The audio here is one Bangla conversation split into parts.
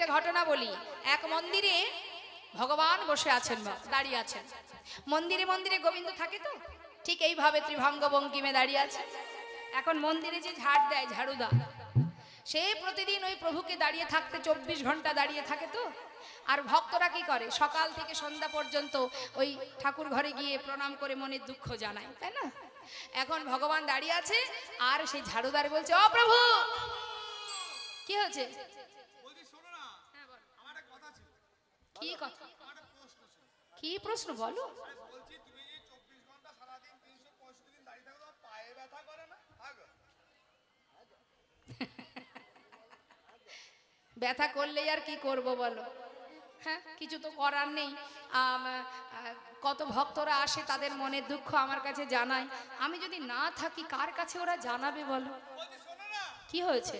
একটা ঘটনা বলি। এক মন্দিরে ভগবান বসে আছেন বা দাঁড়িয়ে আছেন। মন্দিরে মন্দিরে গোবিন্দ থাকে তো, ঠিক এইভাবে ত্রিভঙ্গ বঙ্কিমে দাঁড়িয়ে আছে। এখন মন্দিরে যে ঝাড় দেয় ঝাড়ুদা, সে প্রতিদিন ওই প্রভুকে দাঁড়িয়ে থাকতে 24 ঘন্টা দাঁড়িয়ে থাকে তো। আর ভক্তরা কি করে, সকাল থেকে সন্ধ্যা পর্যন্ত ওই ঠাকুর ঘরে গিয়ে প্রণাম করে মনের দুঃখ জানায়, তাই না? এখন ভগবান দাঁড়িয়ে আছে আর সেই ঝাড়ুদার বলছে, ও প্রভু, কি হয়েছে? কি কথা, কি প্রশ্ন বলো? ব্যথা করলেই আর কি করব বলো? হ্যাঁ, কিছু তো করার নেই। কত ভক্তরা আসে, তাদের মনের দুঃখ আমার কাছে জানায়। আমি যদি না থাকি কার কাছে ওরা জানাবে বলো? কি হয়েছে?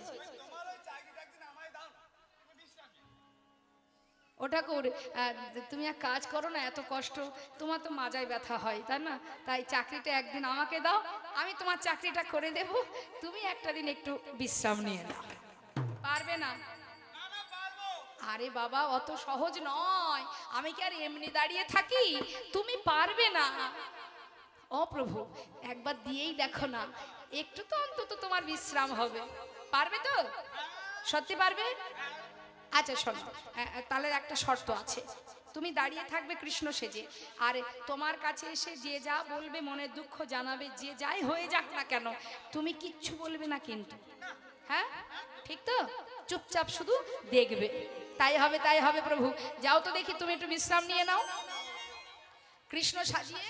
ওটা করে তুমি এক কাজ করো না, এত কষ্ট, তোমার তো মাজায় ব্যথা হয়, তাই না? তাই চাকরিটা একদিন আমাকে দাও, আমি তোমার চাকরিটা করে দেব, তুমি একটা দিন একটু বিশ্রাম নিয়ে নাও। পারবে না? আরে বাবা, অত সহজ নয়। আমি কি আর এমনি দাঁড়িয়ে থাকি? তুমি পারবে না। ও প্রভু, একবার দিয়েই দেখো না, একটু তো অন্তত তোমার বিশ্রাম হবে। পারবে তো? সত্যি পারবে? আচ্ছা শোনো, তাহলে একটা শর্ত আছে। তুমি দাঁড়িয়ে থাকবে কৃষ্ণ সেজে, আর তোমার কাছে এসে যে যা বলবে, মনের দুঃখ জানাবে, যে যাই হয়ে যাক না কেন, তুমি কিচ্ছু বলবে না কিন্তু। হ্যাঁ, ঠিক তো? চুপচাপ শুধু দেখবে। তাই হবে, তাই হবে প্রভু। যাও তো দেখি, তুমি একটু বিশ্রাম নিয়ে নাও। কৃষ্ণ সাজিয়ে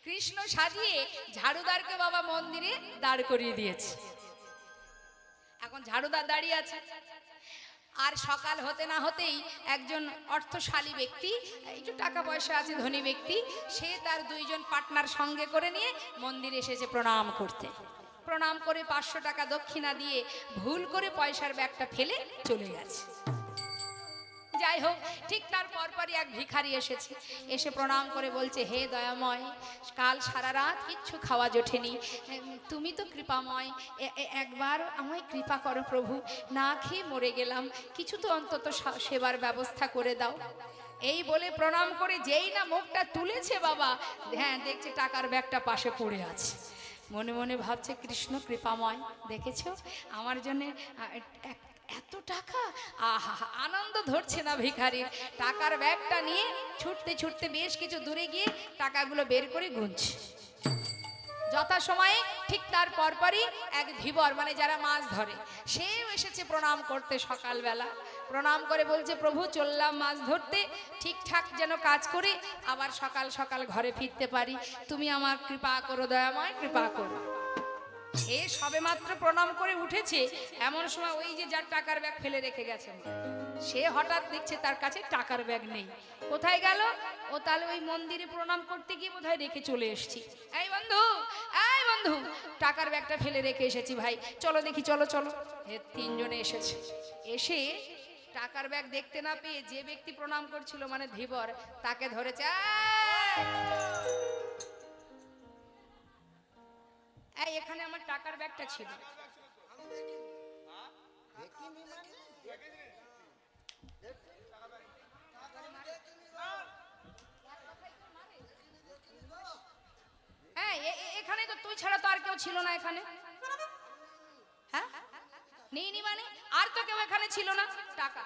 কৃষ্ণ সাজিয়ে ঝাড়ুদারকে বাবা মন্দিরে দাঁড় করিয়ে দিয়েছে। এখন ঝাড়ুদার দাঁড়িয়ে আছে। আর সকাল হতে না হতেই একজন অর্থশালী ব্যক্তি, একটু টাকা পয়সা আছে, ধনী ব্যক্তি, সে তার 2 জন পার্টনার সঙ্গে করে নিয়ে মন্দিরে এসেছে প্রণাম করতে। প্রণাম করে 500 টাকা দক্ষিণা দিয়ে ভুল করে পয়সার ব্যাগটা ফেলে চলে গেছে। যাই হোক, ঠিক তার পরপরই এক ভিখারি এসেছে। এসে প্রণাম করে বলছে, হে দয়াময়, কাল সারা রাত কিচ্ছু খাওয়া জোটেনি, তুমি তো কৃপাময়, একবার আমায় কৃপা করো প্রভু, না খেয়ে মরে গেলাম, কিছু তো অন্তত সেবার ব্যবস্থা করে দাও। এই বলে প্রণাম করে যেই না মুখটা তুলেছে বাবা, হ্যাঁ, দেখছে টাকার ব্যাগটা পাশে পড়ে আছে। মনে মনে ভাবছে, কৃষ্ণ কৃপাময়, দেখেছো আমার জন্য এত টাকা। আহা, আনন্দ ধরছে না ভিখারির। টাকার ব্যাগটা নিয়ে ছুটতে ছুটতে বেশ কিছু দূরে গিয়ে টাকাগুলো বের করে গুনছে। যথাসময়ে ঠিক তার পরপরই এক ধীবর, মানে যারা মাছ ধরে, সেও এসেছে প্রণাম করতে সকালবেলা। প্রণাম করে বলছে, প্রভু চললাম মাছ ধরতে, ঠিকঠাক যেন কাজ করে আবার সকাল সকাল ঘরে ফিরতে পারি, তুমি আমার কৃপা করো দয়াময়, কৃপা করো। এ সবে মাত্র প্রণাম করে উঠেছে, এমন সময় ওই যে যার টাকার ব্যাগ ফেলে রেখে গেছে, সে হঠাৎ দেখছে তার কাছে টাকার ব্যাগ নেই। কোথায় গেল? ও তাহলে ওই মন্দিরে প্রণাম করতে গিয়ে বোধহয় রেখে চলে এসেছি। এই বন্ধু, এই বন্ধু, টাকার ব্যাগটা ফেলে রেখে এসেছি ভাই, চলো দেখি, চলো চলো। 3 জনে এসেছে। এসে টাকার ব্যাগ দেখতে না পেয়ে যে ব্যক্তি প্রণাম করছিল, মানে ধীবর, তাকে ধরেছে। এই এখানে আমার টাকার ব্যাগটা ছিল। হ্যাঁ, এখানে তো তুই ছাড়া তো আর কেউ ছিল না এখানে। হ্যাঁ, নেই মানে আর তো কেউ এখানে ছিল না। টাকা,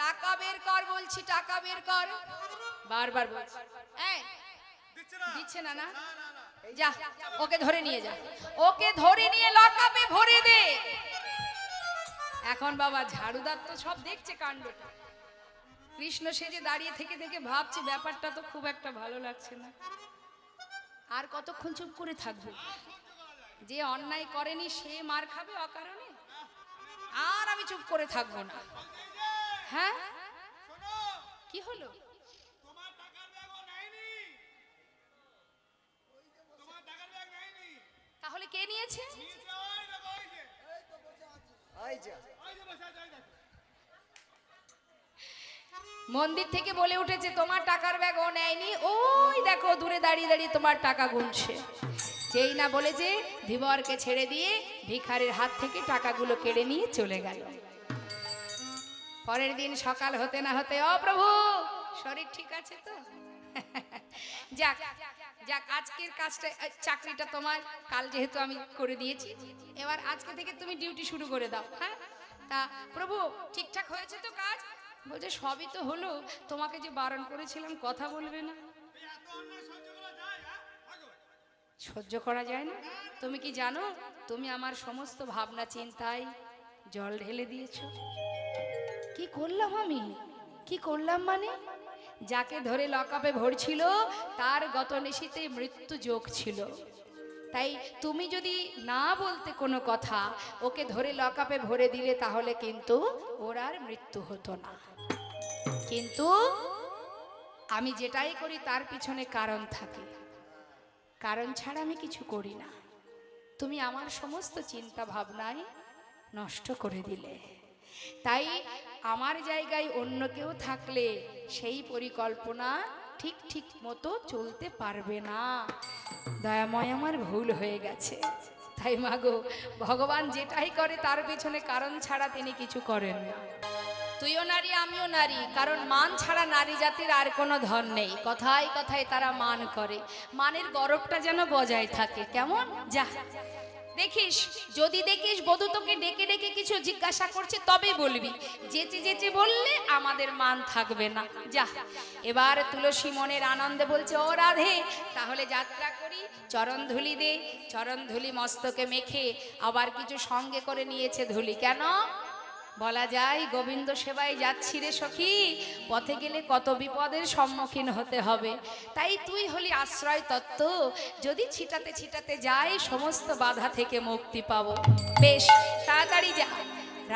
টাকা বের কর বলছি, টাকা বের কর, বারবার বলছি। এই দিচ্ছে না, না যা, ওকে ধরে নিয়ে যা, ওকে ধরে নিয়ে লকআপে ভরে দে। এখন বাবা ঝাড়ুদার তো সব দেখছে কাণ্ডটা। কৃষ্ণ সেজে দাঁড়িয়ে থেকে থেকে ভাবছে, ব্যাপারটা তো খুব একটা ভালো লাগছে না। আর কতক্ষণ চুপ করে থাকবে? যে অন্যায় করেনি সে মার খাবে অকারণে, আর আমি চুপ করে থাকবো না। হ্যাঁ, কি হলো? তাহলে কে নিয়েছে? মন্দির থেকে বলে উঠেছে, তোমার টাকার ব্যাগ ও নেয়নি, ওই দেখো দূরে দাঁড়িয়ে দাঁড়িয়ে তোমার টাকা গুনছে। যেই না বলেছে ধীবরকে ছেড়ে দিয়ে ভিখারির হাত থেকে টাকাগুলো কেড়ে নিয়ে চলে গেল। পরের দিন সকাল হতে না হতে, ও প্রভু শরীর ঠিক আছে তো? যাক যাক, আজকের কাজটা, চাকরিটা তোমার কাল যেহেতু আমি করে দিয়েছি, এবার আজকে থেকে তুমি ডিউটি শুরু করে দাও। হ্যাঁ, তা প্রভু ঠিকঠাক হয়েছে তো কাজ? বলছে সবই তো হলো, তোমাকে যে বারণ করেছিলাম কথা বলবে না। সহ্য করা যায় না? তুমি কি জানো তুমি আমার সমস্ত ভাবনা চিন্তায় জল ঢেলে দিয়েছ? কি করলাম আমি? কি করলাম মানে? যাকে ধরে লকআপে ভরছিল তার গত নিশীতে মৃত্যু যোগ ছিল। তাই তুমি যদি না বলতে কোনো কথা, ওকে ধরে লকআপে ভরে দিলে তাহলে কিন্তু ওর আর মৃত্যু হতো না। কিন্তু আমি যেটাই করি তার পিছনে কারণ থাকে, কারণ ছাড়া আমি কিছু করি না। তুমি আমার সমস্ত চিন্তা ভাবনায় নষ্ট করে দিলে। তাই আমার জায়গায় অন্য কেউ থাকলে সেই পরিকল্পনা ঠিক ঠিক মতো চলতে পারবে না। দয়াময় আমার ভুল হয়ে গেছে। তাই মাগো, ভগবান যেটাই করে তার পেছনে কারণ ছাড়া তিনি কিছু করেন না। তুইও নারী আমিও নারী, কারণ মান ছাড়া নারী জাতির আর কোনো ধন নেই। কথায় কথায় তারা মান করে, মানের গরবটা যেন বজায় থাকে। কেমন? যা দেখিস, যদি দেখিস বধূ তোকে ডেকে ডেকে কিছু জিজ্ঞাসা করছে তবে বলবি, যেচে যেচে বললে আমাদের মান থাকবে না। যা। এবার তুলসী মনের আনন্দে বলছে, ও রাধে তাহলে যাত্রা করি, চরণ ধুলি দে। চরণ ধুলি মস্তকে মেখে আবার কিছু সঙ্গে করে নিয়েছে ধুলি। কেন? বলা যায় গোবিন্দ সেবায় যাচ্ছি রে সখী, পথে গেলে কত বিপদের সম্মুখীন হতে হবে। তাই তুই হলি আশ্রয় তত্ত্ব, যদি ছিটাতে ছিটাতে যাই সমস্ত বাধা থেকে মুক্তি পাবো। বেশ তাড়াতাড়ি যা।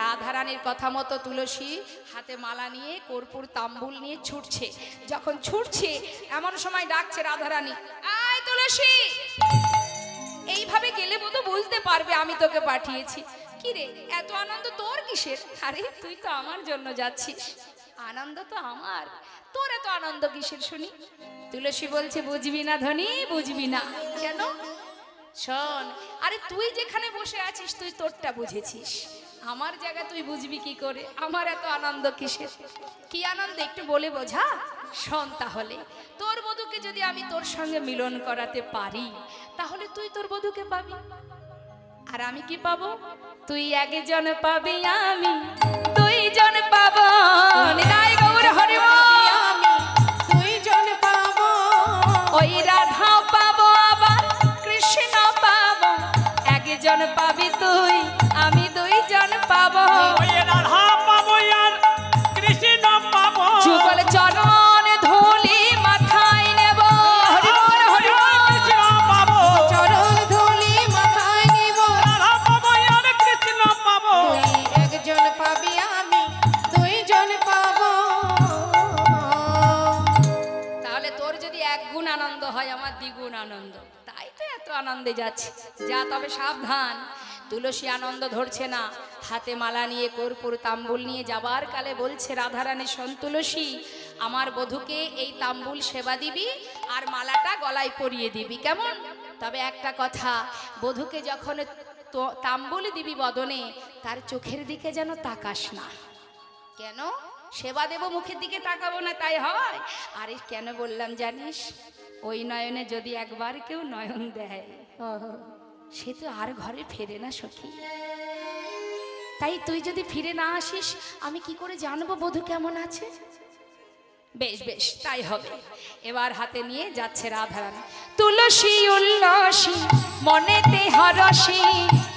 রাধারানীর কথা মতো তুলসী হাতে মালা নিয়ে কর্পূর তাম্বুল নিয়ে ছুটছে। যখন ছুটছে এমন সময় ডাকছে রাধারানী, আয় তুলসী। এইভাবে গেলে বোধ বুঝতে পারবে আমি তোকে পাঠিয়েছি। কি রে, এত আনন্দ তোর কিসের? আরে তুই তো আমার জন্য যাচ্ছিস, আনন্দ তো আমার, তোর এত আনন্দ কিসের শুনি? তুলসী বলছে, বুঝবি না ধনী, বুঝবি না। কেন? শোন, আরে তুই যেখানে বসে আছিস তুই তোরটা বুঝেছিস, আমার জায়গা তুই বুঝবি কি করে? আমার এত আনন্দ কিসের? কি আনন্দ একটু বলে বোঝা। শোন, তাহলে তোর বধূকে যদি আমি তোর সঙ্গে মিলন করাতে পারি তাহলে তুই তোর বধূকে পাবি, আর আমি কি পাবো? তুই একজন পাবি, আমি দুইজন পাবো। নিতাই গৌর হরি বল। আমি দুইজন পাবো, ওই রাধা পাবো আবার কৃষ্ণ পাবো। একজন পাবি তুই, আমি দুইজন পাবো। ওই রাধা পাবো আর কৃষ্ণ পাবো। যুগল চরণ ধুলি মাথায় নেব। হরি বল হরি বল। কৃষ্ণ পাবো, চরণ ধুলি মাথায় নেব। রাধা পাবো আর কৃষ্ণ পাবো। তুই একজন পাবি, আমি দুইজন পাবো। তাহলে তোর যদি এক গুণ আনন্দ হয় আমার দ্বিগুণ আনন্দ, তাই তো এত আনন্দে যাচ্ছে। যা, তবে সাবধান। তুলসী আনন্দ ধরছে না, হাতে মালা নিয়ে কর্পূর তাম্বুল নিয়ে যাবার কালে বলছে রাধারানী, শোন তুলসী, আমার বধূকে এই তাম্বুল সেবা দিবি আর মালাটা গলায় পরিয়ে দিবি। কেমন? তবে একটা কথা, বধূকে যখন তাম্বুল দিবি বদনে, তার চোখের দিকে যেন তাকাস না। কেন? সেবা দেব মুখের দিকে তাকাবো না তাই হয়? আরে কেন বললাম জানিস? ওই নয়নে যদি একবার কেউ নয়ন দেয় সে তো আর ঘরে ফেরে না সখী। তাই তুই যদি ফিরে না আসিস আমি কি করে জানবো বধূ কেমন আছে? বেশ বেশ, তাই হবে। এবার হাতে নিয়ে যাচ্ছে রাধারানী। তুলসী উল্লসী মনেতে হরসী,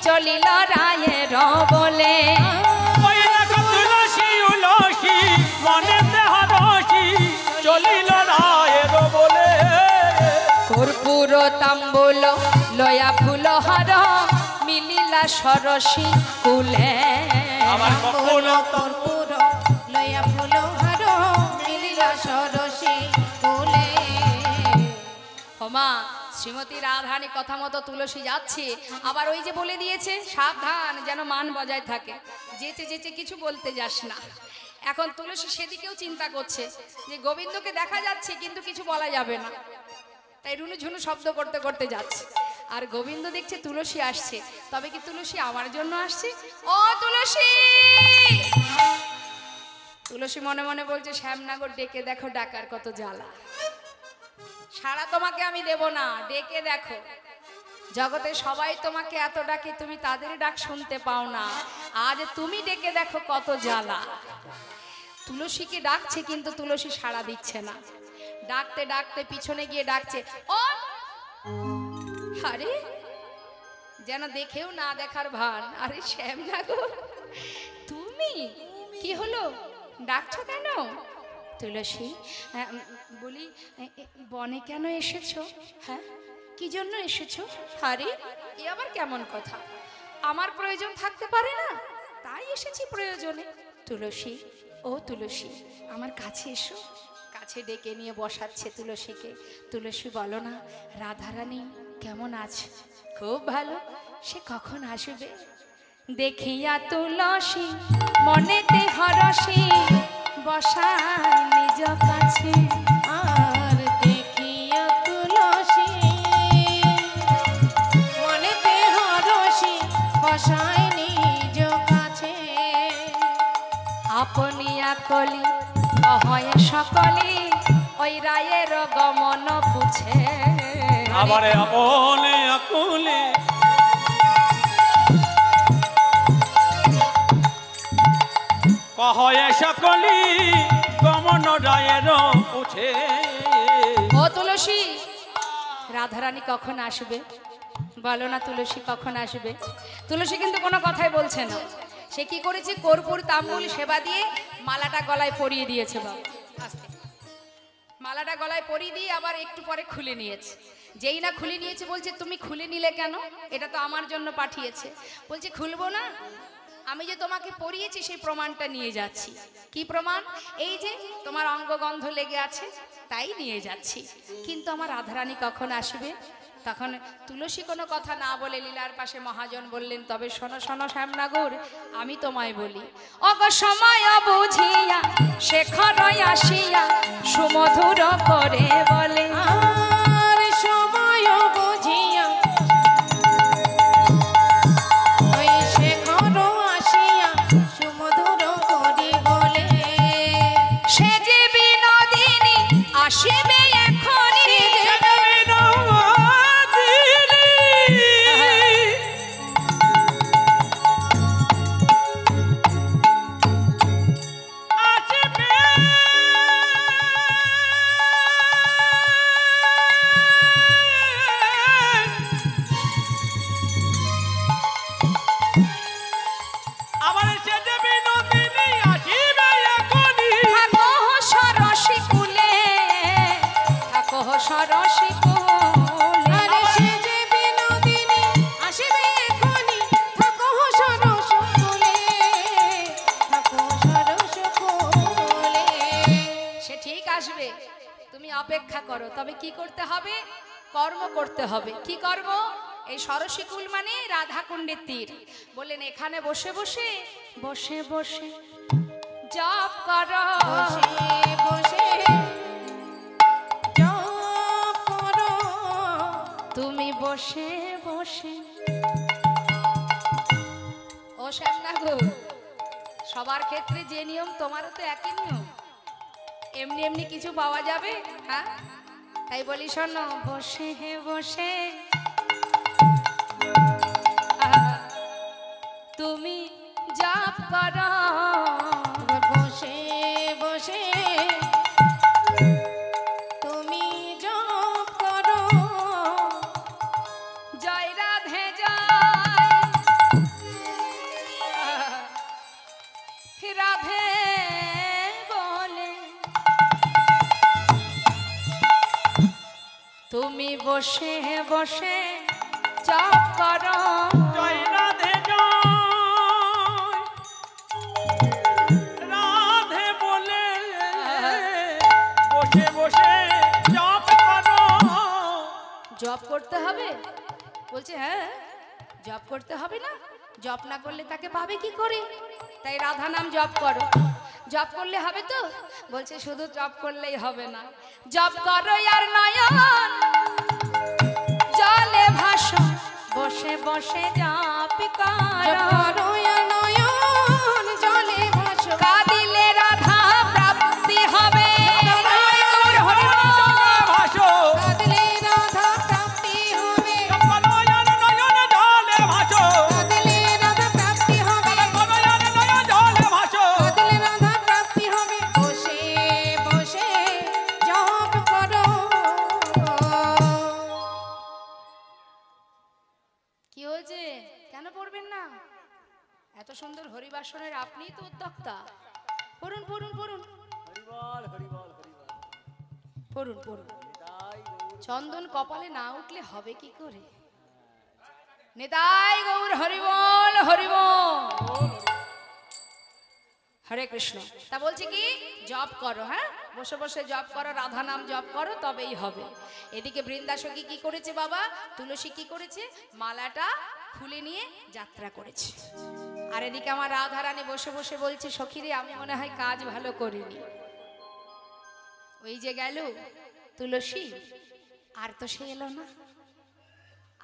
চলিল রায়ের বলে। ওই দেখো তুলসী উলসী মনেতে হরসী, চলিল রায়ের বলে। কর্পূর তাম্বুল লয়া ফুল হর, মিলিলা সরসী কুলে। আমার কখনো কর্পূর লয়া ফুল হার, মিলিলা সরসী কুলে। ওমা, শ্রীমতী রাধারানী কথা মতো তুলসী যাচ্ছে, আবার ওই যে বলে দিয়েছে সাবধান যেন মান বজায় থাকে, যেচে যেচে কিছু বলতে যাস না। এখন তুলসী সেদিকেও চিন্তা করছে যে গোবিন্দকে দেখা যাচ্ছে কিন্তু কিছু বলা যাবে না, তাই রুনু ঝুনু শব্দ করতে করতে যাচ্ছে। আর গোবিন্দ দেখছে তুলসী আসছে, তবে কি তুলসী আমার জন্য আসছে? ও তুলসী! তুলসী মনে মনে বলছে, শ্যামনগর ডেকে দেখো, ডাকার কত জ্বালা। সারা তোমাকে আমি দেব না, ডেকে দেখো। জগতে সবাই তোমাকে এত ডাকে, তুমি তাদের ডাক শুনতে পাও না। আজ তুমি ডেকে দেখো কত জ্বালা। তুলসীকে ডাকছে, কিন্তু তুলসী সাড়া দিচ্ছে না। ডাকতে ডাকতে পিছনে গিয়ে ডাকছে, ও! আরে যেন দেখেও না দেখার ভান। আরে শ্যামনগর তুমি, কি হলো, ডাকছো কেন? তুলসী, বলি বনে কেন এসেছো? হ্যাঁ, কি জন্য এসেছো? আরে এ আবার কেমন কথা? আমার প্রয়োজন থাকতে পারে না, তাই এসেছি প্রয়োজনে। তুলসী, ও তুলসী, আমার কাছে এসো। কাছে ডেকে নিয়ে বসাচ্ছে তুলসীকে। তুলসী, বলো না, রাধারানী কেমন আছে? খুব ভালো। সে কখন আসবে? দেখিয়া তুলসী মনেতে হরসী, বসায় নিজ কাছে। আর দেখিয়া তুলসী মনেতে হরসী, বসায় নিজ কাছে। আপনিয়া কলি হয় সকলে, ওই রায়ের গমন পুছে। আবার আপনে আকুলে কহয়ে সকলি গমন রায়ের উঠে। ও তুলসী, রাধারানী কখন আসবে? বলো না তুলসী, কখন আসবে? তুলসী কিন্তু কোনো কথাই বলছে না। সে কি করেছে, কর্পূর তাম্বুল সেবা দিয়ে মালাটা গলায় পরিয়ে দিয়েছে। বাবা আস্তে, মালাটা গলায় পরিয়ে দিয়ে আবার একটু পরে খুলে নিয়েছে। যেই না খুলে নিয়েছে, বলছে তুমি খুলে নিলে কেন? এটা তো আমার জন্য পাঠিয়েছে। বলছে খুলবো না, আমি যে তোমাকে পরিয়েছি সেই প্রমাণটা নিয়ে যাচ্ছি। কি প্রমাণ? এই যে তোমার অঙ্গগন্ধ লেগে আছে, তাই নিয়ে যাচ্ছি। কিন্তু আমার রাধারানী কখন আসবে? তখন তুলসী কোনো কথা না বলে লীলার পাশে মহাজন বললেন, তবে শোনো শোনো শ্যামনগর, আমি তোমায় বলি। অগ সময় বুঝিয়া শেখর আসিয়া সুমধুর করে বলে। আর সময় বুঝিয়া ওই শেখর আসিয়া সুমধুর করে বলে। সে যে বিনোদিনী আসিবে এখনি। অপেক্ষা করো, তবে কি করতে হবে? কর্ম করতে হবে। কি কর্ম? এই সরসীকুল মানে রাধাকুণ্ডের তীর। বললেন এখানে বসে বসে বসে বসে জপ করো, বসে বসে জপ করো, তুমি বসে বসে। ও শ্যামনগর, সবার ক্ষেত্রে যে নিয়ম, তোমারও তো একই নিয়ম। এমনি এমনি কিছু পাওয়া যাবে? হ্যাঁ, তাই বলি শোনো, বসে হে বসে তুমি জপ করো, বসে বসে তুমি জপ করো। জয় রাধে জয় রাধে বলে তুমি বসে বসে জপ করো। জয় রাধে জয় রাধে বলে বসে বসে জপ করো। জপ করতে হবে? বলছে হ্যাঁ, জপ করতে হবে না? জপ না করলে তাকে পাবে কি করে? তাই রাধা নাম জপ করো। জপ করলে হবে তো? বলছে শুধু জপ করলেই হবে না, জপ করো আর নয়ন জলে ভাসো বসে জপ কর নয়ন জলে ভাসো কাঁদিলে রাধা প্রাপ্তি হবে ভাসো কাঁদলে রাধা প্রাপ্তি হবে নয়ন নয়ন জলে ভাসো কাঁদলে রাধা প্রাপ্তি হবে নয়ন নয়ন জলে ভাসো কাঁদলে রাধা প্রাপ্তি হবে বসে বসে জপ করো কি হয়েছে কেন পড়বেন না এত সুন্দর হরিবাসনের আপনিই তো উদ্যোক্তা পড়ুন পড়ুন পড়ুন পড়ুন পড়ুন চন্দন কপালে না উঠলে হবে কি করে নিতাই গৌর হরিবল হরিবল হরে কৃষ্ণ তা বলছি কি জপ করো হ্যাঁ বসে বসে জপ করো রাধা নাম জপ করো তবেই হবে এদিকে বৃন্দাসখী কি করেছে বাবা তুলসী কি করেছে মালাটা খুলে নিয়ে যাত্রা করেছে আর এদিকে আমার রাধা রানী বসে বসে বলছে সখীরে আমি মনে হয় কাজ ভালো করিনি ওই যে গেল তুলসী আর তো সে এলো না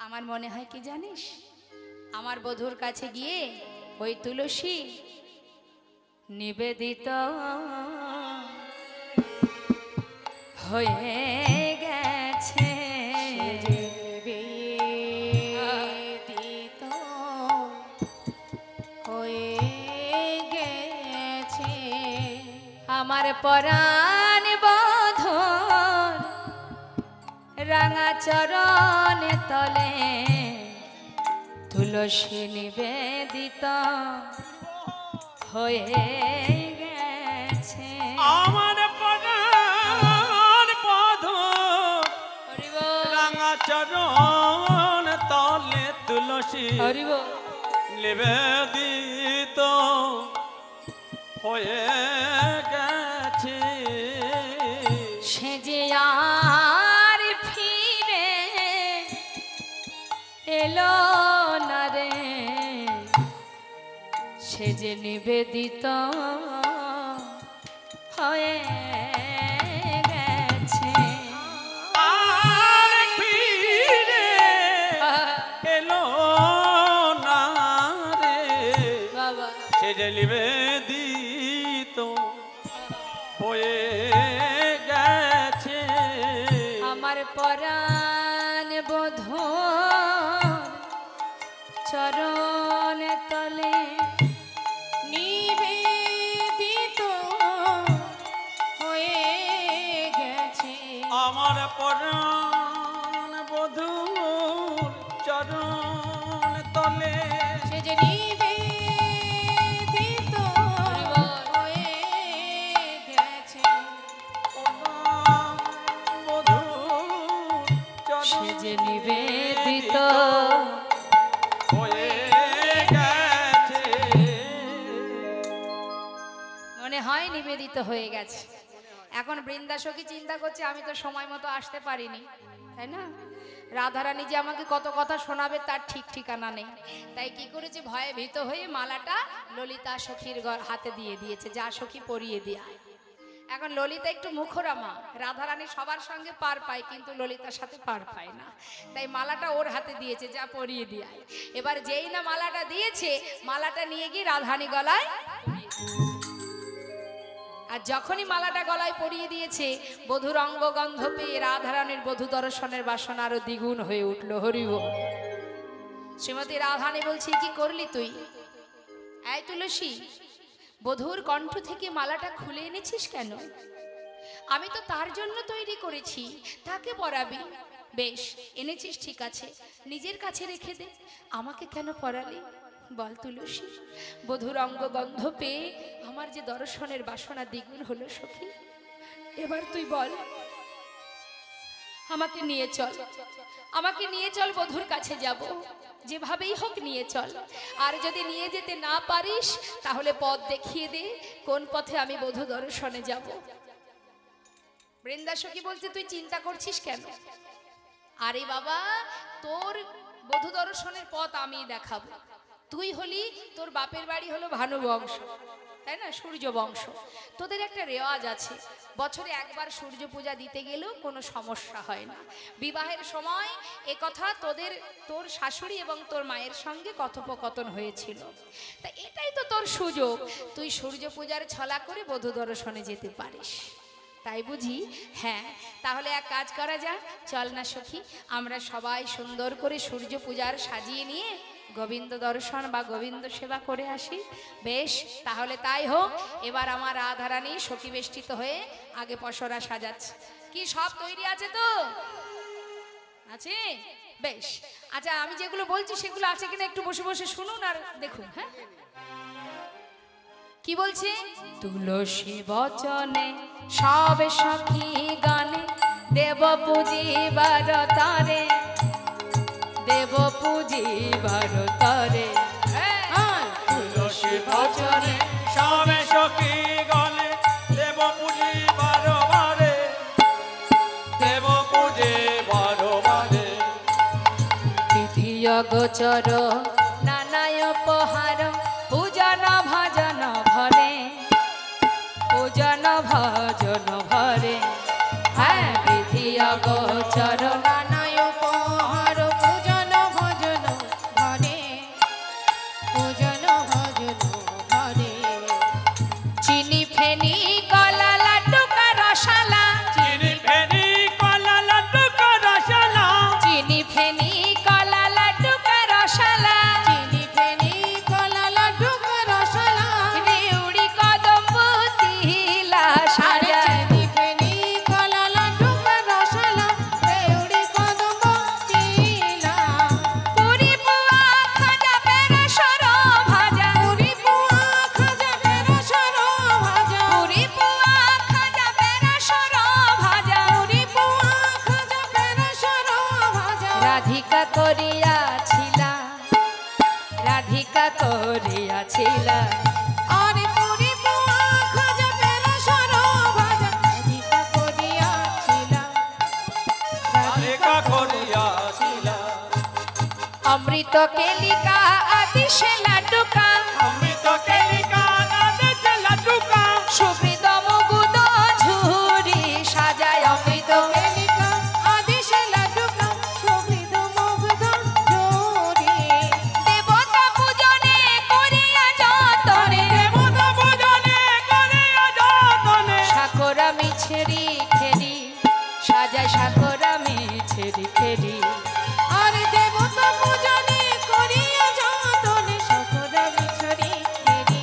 আমার মনে হয় কি জানিস আমার বধূর কাছে গিয়ে ওই তুলসী নিবেদিত হয়ে গেছে নিবেদিত হয়ে গেছে আমার পরাণ বধূর রাঙা চরণ তলে তুলসী নিবেদিত হয়ে গেছে আমার প্রাণ বধূ হরি বল, রাঙা চরণ তলে তুলসী হরি বল। নিবেদিত হয়ে গেছে সে যে আর ফিরে এলো না রে সে যে নিবেদিত হয়ে গেছে আর ফিরে এলো না রে বাবা সে যে নিবেদিত হয়ে গেছে আমার পরাণ বধূ চরণ তলে নিবেদিত হয়ে গেছে আমার পরাণ বধূর চরণ তলে সে যে নিবেদিত হয়ে গেছে পরাণ বধূর সে চরণ যে নিবেদিত হয়ে গেছে মনে হয় নিবেদিত হয়ে গেছে এখন বৃন্দাসখী চিন্তা করছে আমি তো সময় মতো আসতে পারিনি তাই না রাধারানী যে আমাকে কত কথা শোনাবে তার ঠিক ঠিকানা নেই তাই কি করেছে ভয়ে ভীত হয়ে মালাটা ললিতা সখীর হাতে দিয়ে দিয়েছে যা সখী পরিয়ে দিয়ে আয়। এখন ললিতা একটু মুখরামা রাধারানী সবার সঙ্গে পার পায় কিন্তু ললিতার সাথে পার পায় না তাই মালাটা ওর হাতে দিয়েছে যা পরিয়ে দিয়ে আয়। এবার যেই না মালাটা দিয়েছে মালাটা নিয়ে গিয়ে রাধারানী গলায় আর যখনই মালাটা গলায় পরিয়ে দিয়েছে বধুর অঙ্গ গন্ধ পেয়ে রাধারানীর বধূ দর্শনের বাসনা আরো দ্বিগুণ হয়ে উঠলো হরিব শ্রীমতী রাধারানী বলছে কি করলি তুই এই তুলসী বধূর কণ্ঠ থেকে মালাটা খুলে এনেছিস কেন আমি তো তার জন্য তৈরি করেছি তাকে পরাবি বেশ এনেছিস ঠিক আছে নিজের কাছে রেখে দে আমাকে কেন পরালি বল তুলসী বধুর অঙ্গ গন্ধ পেয়ে আমার যে দর্শনের বাসনা দ্বিগুণ হলো সখী এবার তুই বল আমাকে নিয়ে চল বধুর কাছে যাব যেভাবেই হোক নিয়ে চল আর যদি নিয়ে যেতে না পারিস তাহলে পথ দেখিয়ে দে কোন পথে আমি বধূ দর্শনে যাব বৃন্দাসখী বলছে তুই চিন্তা করছিস কেন আরে বাবা তোর বধূ দর্শনের পথ আমি দেখাবো তুই হলি তোর বাপের বাড়ি হলো ভানু বংশ তাই না, সূর্য বংশ। তোদের একটা রেওয়াজ আছে, বছরে একবার সূর্য পূজা দিতে গেলেও কোনো সমস্যা হয় না। বিবাহের সময় এ কথা তোর শাশুড়ি এবং তোর মায়ের সঙ্গে কথোপকথন হয়েছিল। তা এটাই তো তোর সুযোগ, তুই সূর্য পূজার ছলা করে বধূ দর্শনে যেতে পারিস, তাই বুঝি? হ্যাঁ, তাহলে এক কাজ করা যাক, চল না সখী, আমরা সবাই সুন্দর করে সূর্য পূজার সাজিয়ে নিয়ে গোবিন্দ দর্শন বা গোবিন্দ সেবা করে আসি। বেশ, তাহলে তাই হোক। এবার আমার রাধারানী সখী বেষ্টিত হয়ে আগে পসরা সাজাচ্ছে। কি সব তৈরি আছে তো? আছে? বেশ, আচ্ছা, আমি যেগুলো বলছি সেগুলো আছে কিনা একটু বসে বসে শুনুন আর দেখুন। হ্যাঁ, কি বলছে? তুলসী বচনে সব সখী গানে দেব পুজিবার তরে, দেব পুজিবার তরে। তুলসী বচনে সবে সখী গণে দেব পুজি বারবারে, দেব পুজে বারবারে। তৃতীয় গোচর নানায় উপহার পূজন ভজন ভরে, পূজন ভজন ভরে। হ্যাঁ, তৃতীয় গোচর নানায় উপহার পূজন ভজন ঘরে, পূজন ভজন ঘরে। চিনি ফেনি কলা লাড্ডুকা রসালা, চিনি ফেনি কলা লাড্ডু রসালা, চিনি ফেনি কলা লাড্ডুকা রসালা। চিনি ফেনি কলা লাড্ডু রসলা, রিউড়ি কদম্ব তিলা আরে সাজা। চিনি ফেনি কলা লাড্ডু রসলা, দেউড়ি কদম্ব তিলা। পুরি পুয়া খাজা বেরসর ভাজা, পুরি পুয়া খাজা বেরসর ভাজা, পুরি পুয়া খাজা বেরসর ভাজা। পুরি পুয়া খাজা বেরসর ভাজা। রাধিকা করিয়াছিলা, রাধিকা করিয়াছিলা। আরে পুরি পুয়া খাজা বেরসর ভাজা, রাধিকা করিয়াছিলা, রেখা করিয়াছিলা। অমৃত কেলিকা আদি সে লাড্ডুকা, অমৃত কেলিকা নাদে লাড্ডুকা, সুবৃত মুগুদ ঝুরি সাজায়। অমৃত কেলিকা আদেশ লাড্ডুকা, সুবৃত মুগ্ধ জোরে। দেবতা পূজনে করিয়া যতনে, দেবতা পূজনে করিয়া যতনে। সাকরা মিছেরি খেরি সাজায়, সাকরা মিছেরি খেরি। আরে দেবতা পূজনে করিয়া যতনে, সকরা মিছরি খেরি,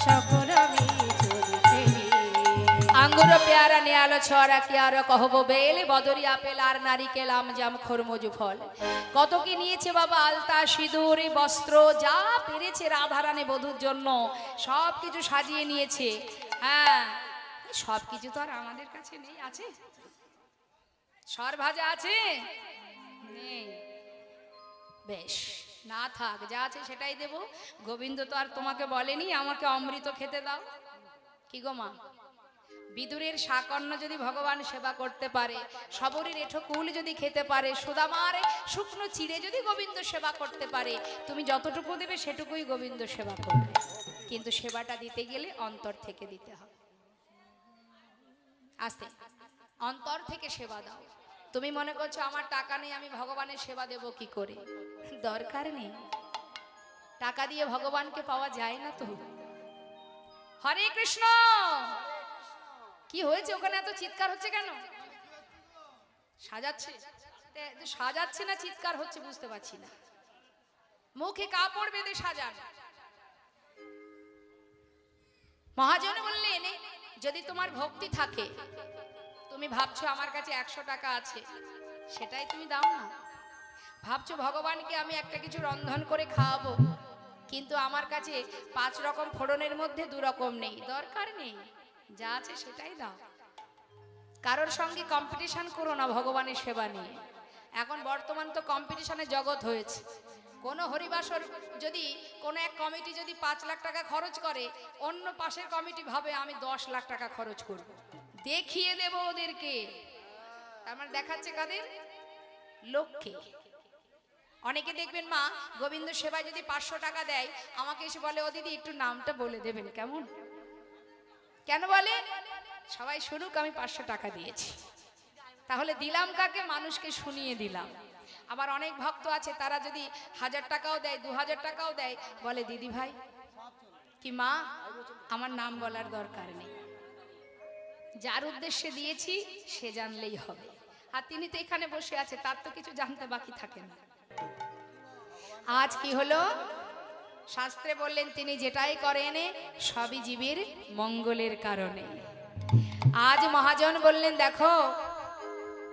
সকরা মিছরি খেরি। আঙ্গুর পেয়ারা নেয়ালো ছড়া কি আর কহব বেল, বদরি আপেল আর নারিকেল আম জাম খরমুজু ফল। কত কি নিয়েছে বাবা, আলতা সিঁদুর বস্ত্র যা পেরেছে রাধারানী বধূর জন্য সব কিছু সাজিয়ে নিয়েছে। হ্যাঁ, সব কিছু তো আর আমাদের কাছে নেই, আছে? সর ভাজা আছে? নেই। বেশ, না থাক, যা আছে সেটাই দেব। গোবিন্দ তো আর তোমাকে বলেনি আমাকে অমৃত খেতে দাও। কি গো মা, বিদুরের শাকন্ন যদি ভগবান সেবা করতে পারে, সবরীর এঠো কুল যদি খেতে পারে, সুদামার শুকনো চিড়ে যদি গোবিন্দ সেবা করতে পারে, তুমি যতটুকু দেবে সেটুকুই গোবিন্দ সেবা করবে। কিন্তু সেবাটা দিতে গেলে অন্তর থেকে দিতে হবে। আস্তে অন্তর থেকে সেবা দাও। তুমি মনে করছো আমার টাকা নেই, আমি ভগবানের সেবা দেব কি করে? দরকার নেই, টাকা দিয়ে ভগবানকে পাওয়া যায় না তো। হরে কৃষ্ণ। কি হয়েছে ওখানে, এত চিৎকার হচ্ছে কেন? সাজাচ্ছে? সাজাচ্ছে না চিৎকার হচ্ছে বুঝতে পারছি না। মুখে কাপড় বেঁধে সাজান। মহাজন বললেন, যদি তোমার ভক্তি থাকে, তুমি ভাবছো আমার কাছে 100 টাকা আছে, সেটাই তুমি দাও না। ভাবছো ভগবানকে আমি একটা কিছু রন্ধন করে খাওয়াবো, কিন্তু আমার কাছে 5 রকম ফোড়নের মধ্যে 2 রকম নেই, দরকার নেই, যা আছে সেটাই দাও। কারোর সঙ্গে কম্পিটিশন করো না ভগবানের সেবা নিয়ে। এখন বর্তমান তো কম্পিটিশনের জগৎ হয়েছে। কোনো হরিবাসর যদি কোনো এক কমিটি যদি 5 লাখ টাকা খরচ করে, অন্য পাশের কমিটি ভাবে আমি 10 লাখ টাকা খরচ করব, দেখিয়ে দেব ওদেরকে। আমার দেখাচ্ছে কাদের? লোককে। অনেকে দেখবেন মা গোবিন্দ সেবায় যদি 500 টাকা দেয়, আমাকে এসে বলে ও দিদি একটু নামটা বলে দেবেন কেমন? কেন বলে? সবাই শুনুক আমি 500 টাকা দিয়েছি। তাহলে দিলাম কাকে? মানুষকে শুনিয়ে দিলাম। আবার অনেক ভক্ত আছে তারা যদি 1000 টাকাও দেয়, 2000 টাকাও দেয়, বলে দিদি ভাই কি মা আমার নাম বলার দরকার নেই, যার উদ্দেশ্যে দিয়েছি সে জানলেই হবে। আর তিনি তো এখানে বসে আছে, তার তো কিছু জানতে বাকি থাকে না। আজ কি হলো? শাস্ত্রে বললেন তিনি যেটাই করেন সবই জীবের মঙ্গলের কারণে। আজ মহাজন বললেন দেখো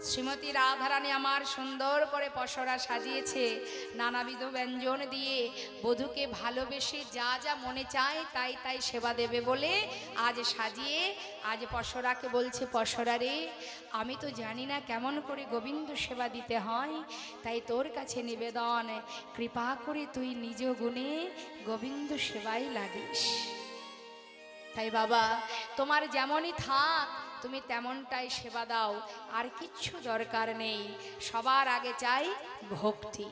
শ্রীমতী রাধারানী আমার সুন্দর করে পসরা সাজিয়েছে, নানাবিধ ব্যঞ্জন দিয়ে বধূকে ভালোবেসে যা যা মনে চায় তাই তাই সেবা দেবে বলে আজ সাজিয়ে আজ পসরাকে বলছে, পসরা রে আমি তো জানি না কেমন করে গোবিন্দ সেবা দিতে হয়, তাই তোর কাছে নিবেদন কৃপা করে তুই নিজ গুণে গোবিন্দ সেবায় লাগিস। তাই বাবা তোমার যেমনই থাক তুমি তেমনটাই সেবা দাও, আর কিচ্ছু দরকার নেই। সবার আগে চাই ভক্তি।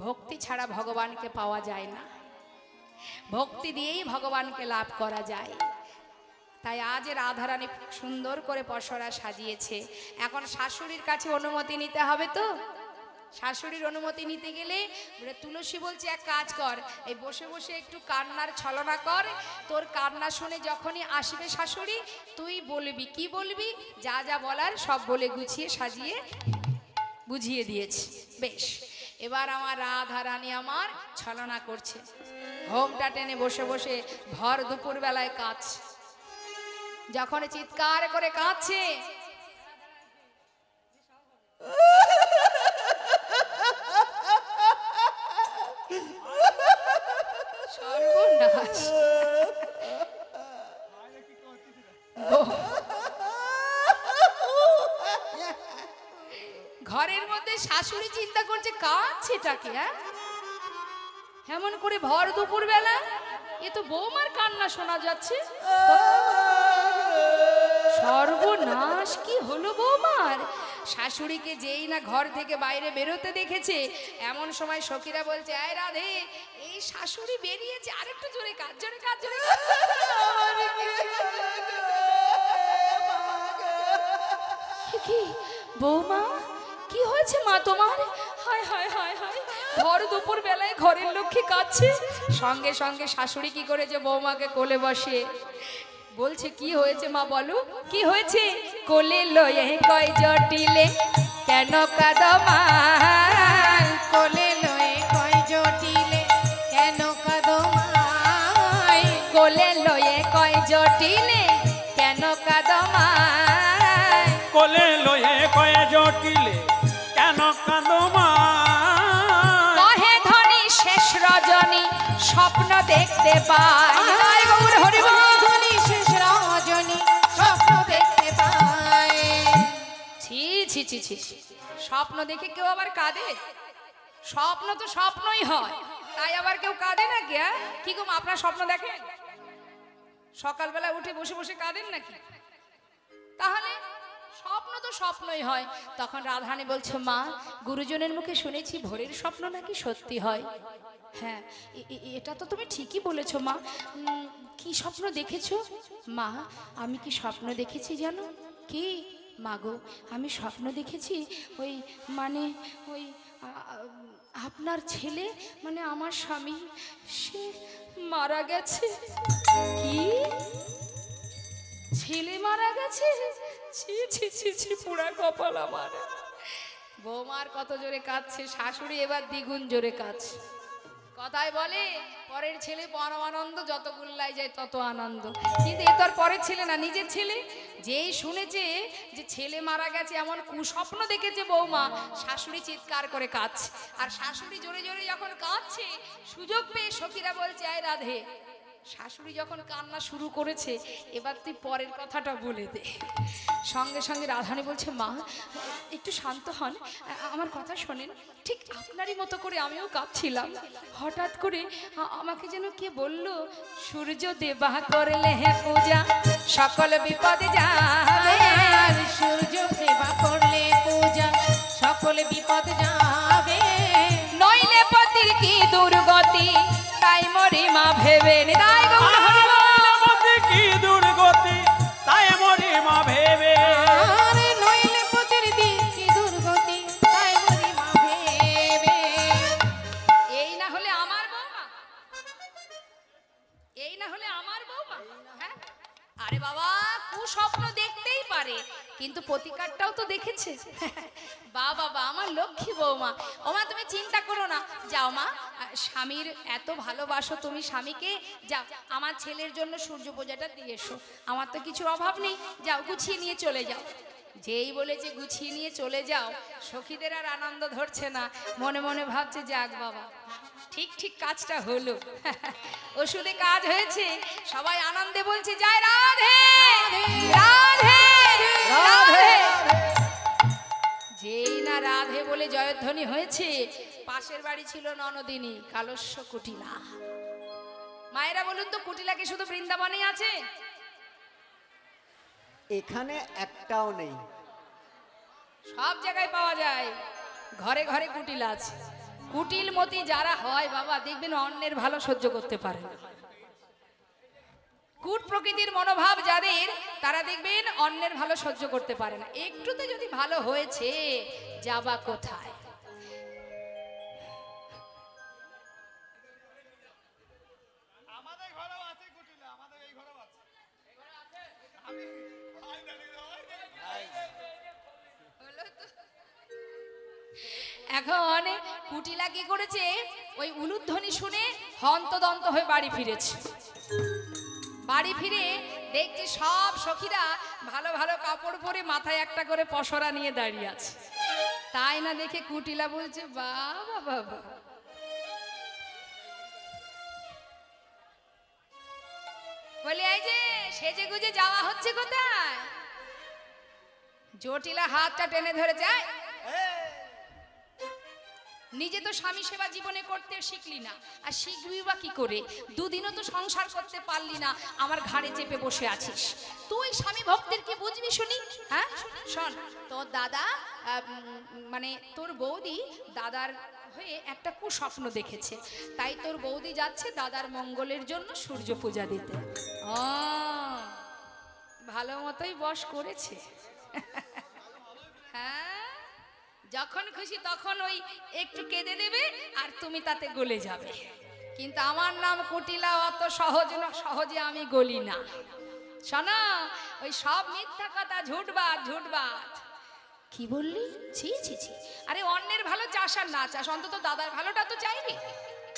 ভক্তি ছাড়া ভগবানকে পাওয়া যায় না, ভক্তি দিয়েই ভগবানকে লাভ করা যায়। তাই আজ রাধারানী সুন্দর করে পসরা সাজিয়েছে। এখন শাশুড়ির কাছে অনুমতি নিতে হবে তো। শাশুড়ির অনুমতি নিতে গেলে তুলসী বলছে এক কাজ কর, এই বসে বসে একটু কান্নার ছলনা কর, তোর কান্না শুনে যখনই আসবে শাশুড়ি তুই বলবি, কি বলবি, যা যা বলার সব বলে গুছিয়ে সাজিয়ে বুঝিয়ে দিয়েছি। বেশ, এবার আমার রাধা রানী আমার ছলনা করছে, ঘোমটা টেনে বসে বসে ভর দুপুর বেলায় কাঁদছে। যখন চিৎকার করে কাঁদছে সর্বনাশ, ঘরের মধ্যে শাশুড়ি চিন্তা করছে কাঁদছে এটাকে, হ্যাঁ এমন করে ভর দুপুর বেলা, এ তো বৌমার কান্না শোনা যাচ্ছে। সর্বনাশ, কি হলো বৌমার? শাশুড়িকে যেই না ঘর থেকে বাইরে বেরোতে দেখেছে এমন সময় সখীরা বলছে, আয় রাধে এই শাশুড়ি বেরিয়েছে, আরেকটু জোরে কাজ, জোরে কাজ, জোরে কাজ। কি বৌমা কি হয়েছে মা তোমার? হায় হায় হায় হায়, ভর দুপুর বেলায় ঘরের লক্ষ্মী কাঁদছে। সঙ্গে সঙ্গে শাশুড়ি কি করেছে, বৌমাকে কোলে বসে বলছে কি হয়েছে মা বলো কি হয়েছে? কোলে লয়ে কয় জটিলে কেন কাঁদো মা, কোলে লয়ে কয় জটিলে কেন কাঁদো মা, কোলে লয়ে কয় জটিলে কেন কাঁদো মা, কোলে লয়ে কয়ে জটিলে কেন কাঁদো মা, কহে ধনী শেষ রজনী স্বপ্ন দেখতে পায়, হরি বল। ধনী শেষ রজনী স্বপ্ন দেখতে পায়। ছি ছি ছি ছি, স্বপ্ন দেখে কেউ আবার কাঁদে? স্বপ্ন তো স্বপ্নই হয়, তাই আবার কেউ কাঁদে নাকি? কি গো আপনার স্বপ্ন দেখেন? সকালবেলা উঠে বসে বসে কাঁদেন নাকি? তাহলে স্বপ্ন তো স্বপ্নই হয়। তখন রাধারানী বলছে, মা গুরুজনের মুখে শুনেছি ভোরের স্বপ্ন নাকি সত্যি হয়। হ্যাঁ এটা তো তুমি ঠিকই বলেছো মা। কি স্বপ্ন দেখেছো? মা আমি কি স্বপ্ন দেখেছি জানো? কি মাগো? আমি স্বপ্ন দেখেছি ওই মানে ওই আপনার ছেলে মানে আমার স্বামী সে মারা গেছে। কি ছেলে মারা গেছে? ছি ছি ছি ছি, পুরা কপাল আমার। বৌমার কত জোরে কাঁদছে, শাশুড়ি এবার দ্বিগুণ জোরে কাঁদছে। কথায় বলে পরের ছেলে পরম আনন্দ, যত গুল্লায় যায় তত আনন্দ। কিন্তু এ তো আর পরের ছেলে না, নিজের ছেলে। যেই শুনেছে যে ছেলে মারা গেছে এমন কুস্বপ্ন দেখেছে বৌমা, শাশুড়ি চিৎকার করে কাঁদছে। আর শাশুড়ি জোরে জোরে যখন কাঁদছে সুযোগ পেয়ে সখীরা বলছে, আয় রাধে শাশুড়ি যখন কান্না শুরু করেছে এবার তুই পরের কথাটা বলে দে। সঙ্গে সঙ্গে রাধারানী বলছে, মা একটু শান্ত হন, আমার কথা শোনেন। ঠিক আপনারই মতো করে আমিও কাঁদছিলাম, হঠাৎ করে আমাকে যেন কে বলল, সূর্য দেবা করলে হে পূজা সকল বিপদ যাবে, সূর্য সেবা করলে পূজা সকল বিপদ যাবে। প্রতিকারটাও তো দেখেছে। বাবা বা আমার লক্ষ্মী বৌমা। ওমা তুমি চিন্তা করো না, যাও মা, স্বামীর এত ভালোবাসো তুমি স্বামীকে, যাও আমার ছেলের জন্য সূর্য পূজাটা দিয়ে এসো, আমার তো কিছু অভাব নেই, যাও গুছিয়ে নিয়ে চলে যাও। যেই বলেছে গুছিয়ে নিয়ে চলে যাও, সখীদের আর আনন্দ ধরছে না, মনে মনে ভাবছে যাক বাবা ঠিক ঠিক কাজটা হলো, ওষুধে কাজ হয়েছে। সবাই আনন্দে বলছে জয় রাধে রাধে রাধে। যেই না রাধে বলে জয়ধ্বনি হয়েছে, পাশের বাড়ি ছিল ননদিনী কালস্য কুটিলা। মায়েরা বলুন তো, কুটিলা কি শুধু বৃন্দাবনেই আছে? এখানে একটাও নেই, সব জায়গায় পাওয়া যায়, ঘরে ঘরে কুটিল আছে। কুটিলমতি যারা হয় বাবা দেখবেন অন্যের ভালো সহ্য করতে পারে না। কুট প্রকৃতির মনোভাব যাদের, তারা দেখবেন অন্যের ভালো সহ্য করতে পারে না। একটুতে যদি ভালো হয়েছে, যাবা কোথায়? এখন কুটিলা কি করেছে, ওই উলুধ্বনি শুনে হন্তদন্ত হয়ে বাড়ি ফিরেছে। বাড়ি ফিরে দেখছি সব সখীরা ভালো ভালো কাপড় পরে মাথায় একটা করে পসরা নিয়ে দাঁড়িয়ে আছে। তাই না দেখে কুটিলা বলছে বাবা বাবা, বলে এই যে সেজে গুজে যাওয়া হচ্ছে কোথায়? জটিলা হাতটা টেনে ধরে যায়, নিজে তো স্বামী সেবা জীবনে করতে শিখলি না, আর শিখবি বা কি করে? দুদিনও তো সংসার করতে পারলি না, আমার ঘাড়ে চেপে বসে আছিস। তুই স্বামী ভক্তের কি বুঝবি শুনি? হ্যাঁ শোন, তোর দাদা মানে তোর বৌদি দাদার হয়ে একটা কুস্বপ্ন দেখেছে, তাই তোর বৌদি যাচ্ছে দাদার মঙ্গলের জন্য সূর্য পূজা দিতে। ও ভালো মতোই বশ করেছে। হ্যাঁ, যখন খুশি তখন ওই একটু কেঁদে দেবে আর তুমি তাতে গলে যাবে। কিন্তু আমার নাম কুটিলা, অত সহজ না, সহজে আমি গলি না। শোনো, ওই সব মিথ্যা কথা, ঝুটবাদ ঝুটবাদ। কি বললি? ছি ছি ছি, আরে অন্যের ভালো চাস আর না চাস, অন্তত দাদার ভালোটা তো চাইবি।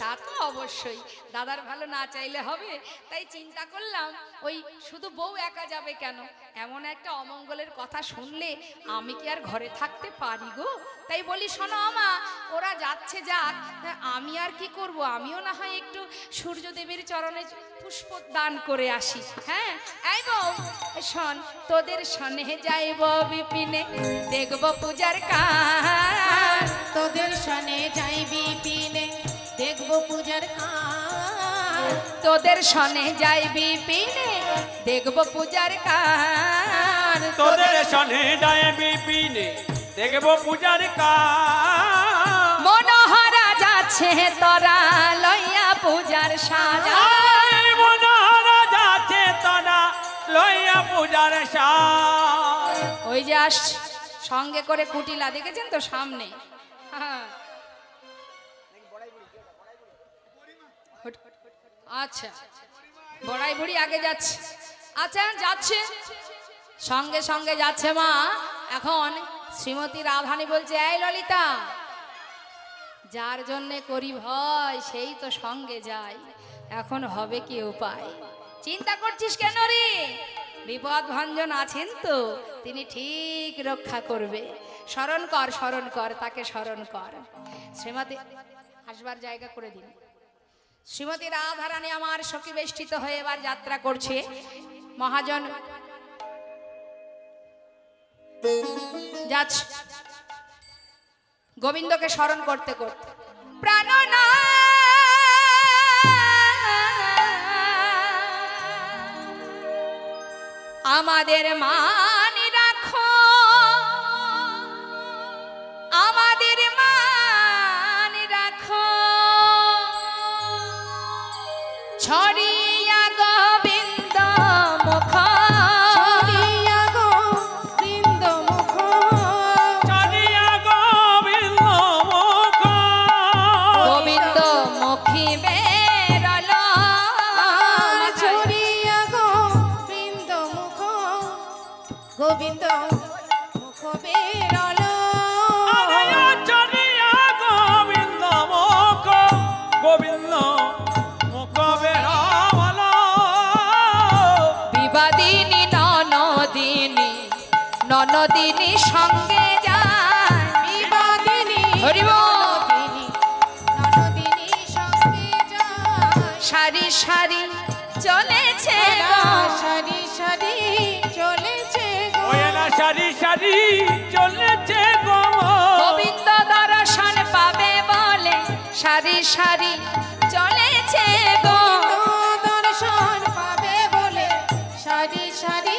তা তো অবশ্যই, দাদার ভালো না চাইলে হবে? তাই চিন্তা করলাম ওই শুধু বউ একা যাবে কেন, এমন একটা অমঙ্গলের কথা শুনলে আমি কি আর ঘরে থাকতে পারি গো? তাই বলি শোনো আমা, ওরা যাচ্ছে যাক, আমি আর কি করব, আমিও না হয় একটু সূর্যদেবের চরণে পুষ্প দান করে আসি। হ্যাঁ এই বউ শোন, তোদের সনে যাইব বিপিনে, দেখব পূজার কাজ। তোদের সনে যাইবি পিনে, দেখবো পূজার কাজ। তোদের সনে যাইবি পিনে, দেখব পূজার কাজ। তোদের সনে যাইবি পিনে, দেখব পূজার কাজ। মনোহরা যাচ্ছে তোরা লইয়া পূজার সাজা। মনোহরা যাচ্ছে তোরা লইয়া পূজার সাজ। ওই যে আসছে সঙ্গে করে কুটিলা, দেখেছেন তো সামনে? হ্যাঁ আচ্ছা, বড়াই বুড়ি আগে যাচ্ছে। আচ্ছা যাচ্ছে, সঙ্গে সঙ্গে যাচ্ছে মা। এখন শ্রীমতী রাধানী বলছে, এই ললিতা, যার জন্যে করি ভয় সেই তো সঙ্গে যায়, এখন হবে কি উপায়? চিন্তা করছিস কেন রে? বিপদ ভঞ্জন আছেন তো, তিনি ঠিক রক্ষা করবে। স্মরণ কর, স্মরণ কর, তাকে স্মরণ কর। শ্রীমতী আসবার জায়গা করে দিন। শ্রীমতী রাধারানী আমার সখী বেষ্টিত হয়ে এবার যাত্রা করছে। মহাজন যাচ্ছে গোবিন্দকে স্মরণ করতে করতে। প্রাণনা আমাদের মান রাখো, আমাদের মান রাখো, ছড়িয়া গোবিন্দ মুখ, ছড়িয়া গোবিন্দ মুখ, ছড়িয়া গোবিন্দ মুখ। গোবিন্দ মুখী বেরল, ছড়িয়া গোবিন্দ মুখ, বিবাদিনী সঙ্গে যায় বিবাদিনী হরি বল। ননদিনী ননদিনী সঙ্গে যায় সারি সারি চলেছে গো। সারি সারি চলেছে গো ওই না সারি সারি চলেছে গো গোবিন্দ দর্শন পাবে বলে সারি সারি চলেছে গো। দর্শন পাবে বলে সারি সারি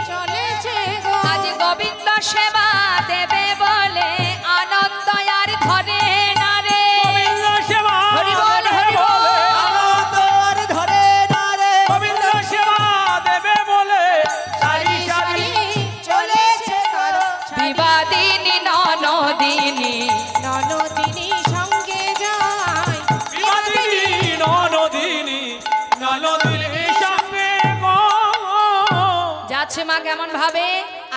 চলেছে গো আজ গোবিন্দ সেবা দেবে বলে আনন্দ আর ঘরে না রে। গোবিন্দ সেবা হরি বল, হরি দেবে বল। বলে, আনন্দর ধরে না রে গোবিন্দ সেবা দেবে বলে সারি সারি চলেছে তার বিবাদিনী ননদিনী ননদিনী সঙ্গে যায় বিবাদিনী ননদিনী ননদিনী সঙ্গে গো যাচ্ছে মা কেমন ভাবে।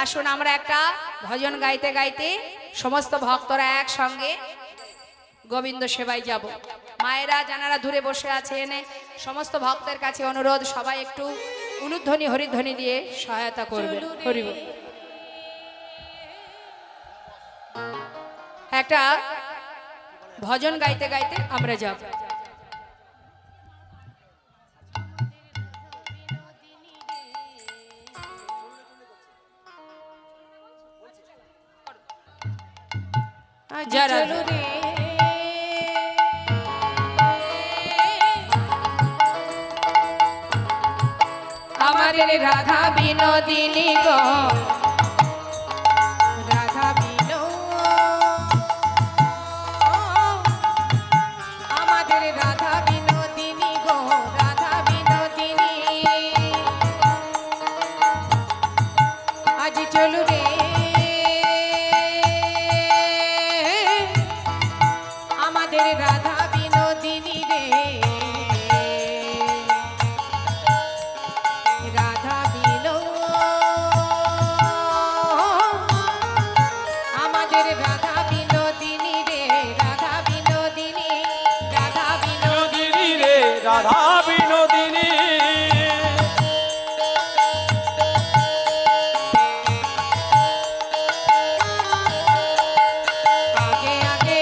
আসুন আমরা একটা ভজন গাইতে গাইতে সমস্ত ভক্তরা একসঙ্গে গোবিন্দ সেবায় যাব। মায়েরা যারা দূরে বসে আছেন সমস্ত ভক্তের কাছে অনুরোধ সবাই একটু উলুধ্বনি হরিধ্বনি দিয়ে সহায়তা করবেন। হরি বল। একটা ভজন গাইতে গাইতে আমরা যাব। আজ যারা চলো রে আমাদের রাধা বিনোদিনী গো রাধা বিনো আমাদের রাধা বিনোদিনী গো রাধা বিনোদিনী আজ চলো রে আমাদের রাধা বিনোদিনী রে রাধা বিনো আমাদের রাধা বিনোদিনী রে রাধা বিনোদিনী রাধা বিনোদিনী বিনোদিনী রে রাধা বিনোদিনী আগে আগে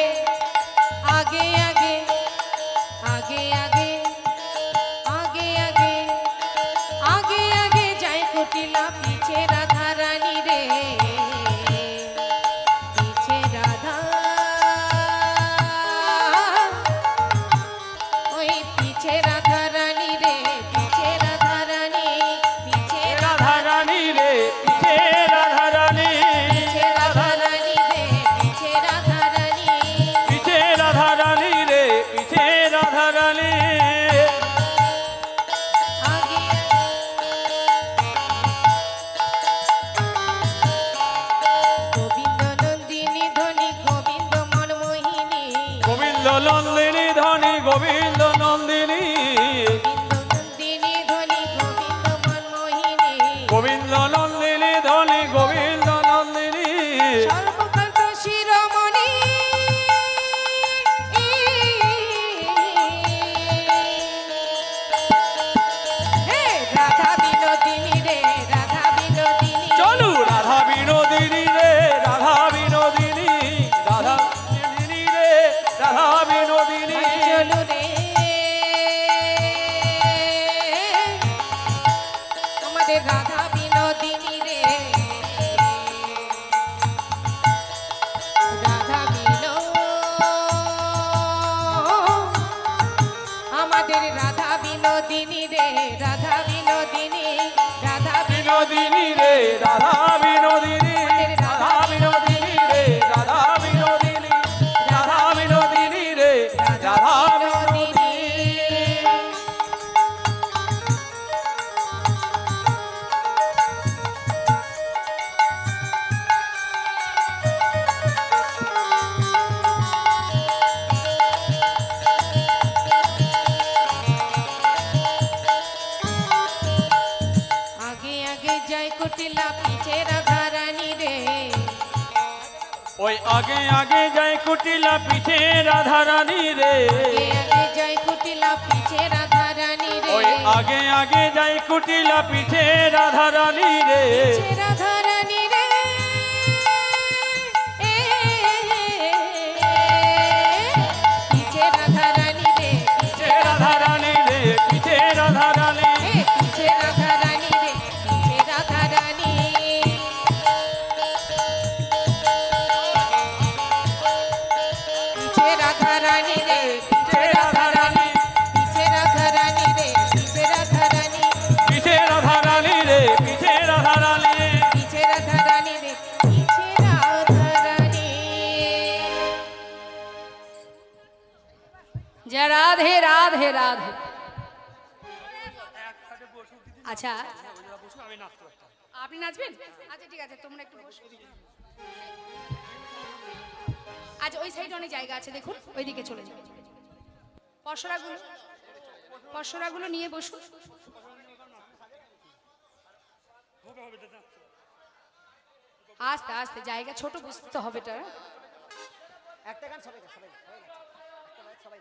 আগে আগে আগে আগে আগে আগে আগে আগে যাই কুটিলা পিছে রাধা রানী রে পিছে রাধা ওই পিছে রাধা রানী রে পিছে রাধা রানী পিছে রাধা রানী রে পিছে রাধা রানী পিছে রাধা রানী রে পিছে রাধা রানী পিছে রাধা রানী রে পিছে রাধা রানী আগে গোবিন্দ নন্দিনী ধনী গোবিন্দ মনমোহিনী গোবিন্দ নন্দিনী ধনী গোবিন্দ নন্দিনী নন্দিনী ধনী গোবিন্দ মনমোহিনী গোবিন্দ নন্দিনী ধনী গোবিন্দ নন্দিনী সর্বকান্ত শিরোমণি হে রাধা বিনোদিনী রে রাধা বিনোদিনী চলু রাধা বিনোদিনী রে রাধা বিনোদিনী রাধা বিনোদিনী রে রাধা বিনোদিনী চলো রে আমাদের রাধা বিনোদিনী রে রাধা বিনো আমাদের রাধা বিনোদিনী রে রাধা বিনোদিনী রাধা বিনোদিনী রে রাধা বিনোদিনী রাধা বিনোদিনী রে রাধা বিনোদিনী রাধা বিনোদিনী রে রাধা বিনোদিনী আগে আগে যাই কুটিলা পিছে রাধা রানী রে ওই আগে আগে যায় কুটিলা পিছে রাধা রানী রে আগে আগে যাই কুটিলা পিছে রাধা রানী রে ওই আগে আগে যায় কুটিলা পিছে রাধা রানী রে পিছে রাধা রানী রে जय राधे राधे राधे। আচ্ছা আপনি নাচবেন? আচ্ছা ঠিক আছে, তোমরা একটু বসো। আচ্ছা ওই সাইডে অনেক জায়গা আছে, দেখুন ওইদিকে চলে যাও। পশরাগুলো নিয়ে বসুন। আস্তে আস্তে, জায়গা ছোট, বুঝতে হবে এটা। একটা গান সবাই সবাই সবাই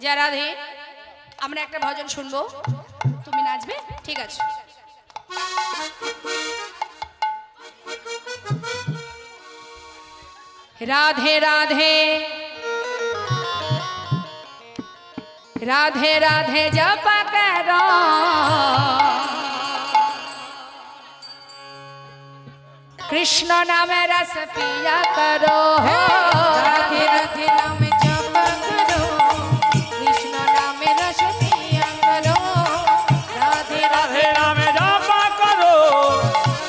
जय राधे। আমরা একটা ভজন শুনবো, তুমি নাচবে, ঠিক আছে? राधे राधे राधे राधे जप करो, कृष्ण नाम रस पिया करो। राधे राधे नाम जप करो, कृष्ण नाम रस पिया करो। राधे राधे नाम जप करो,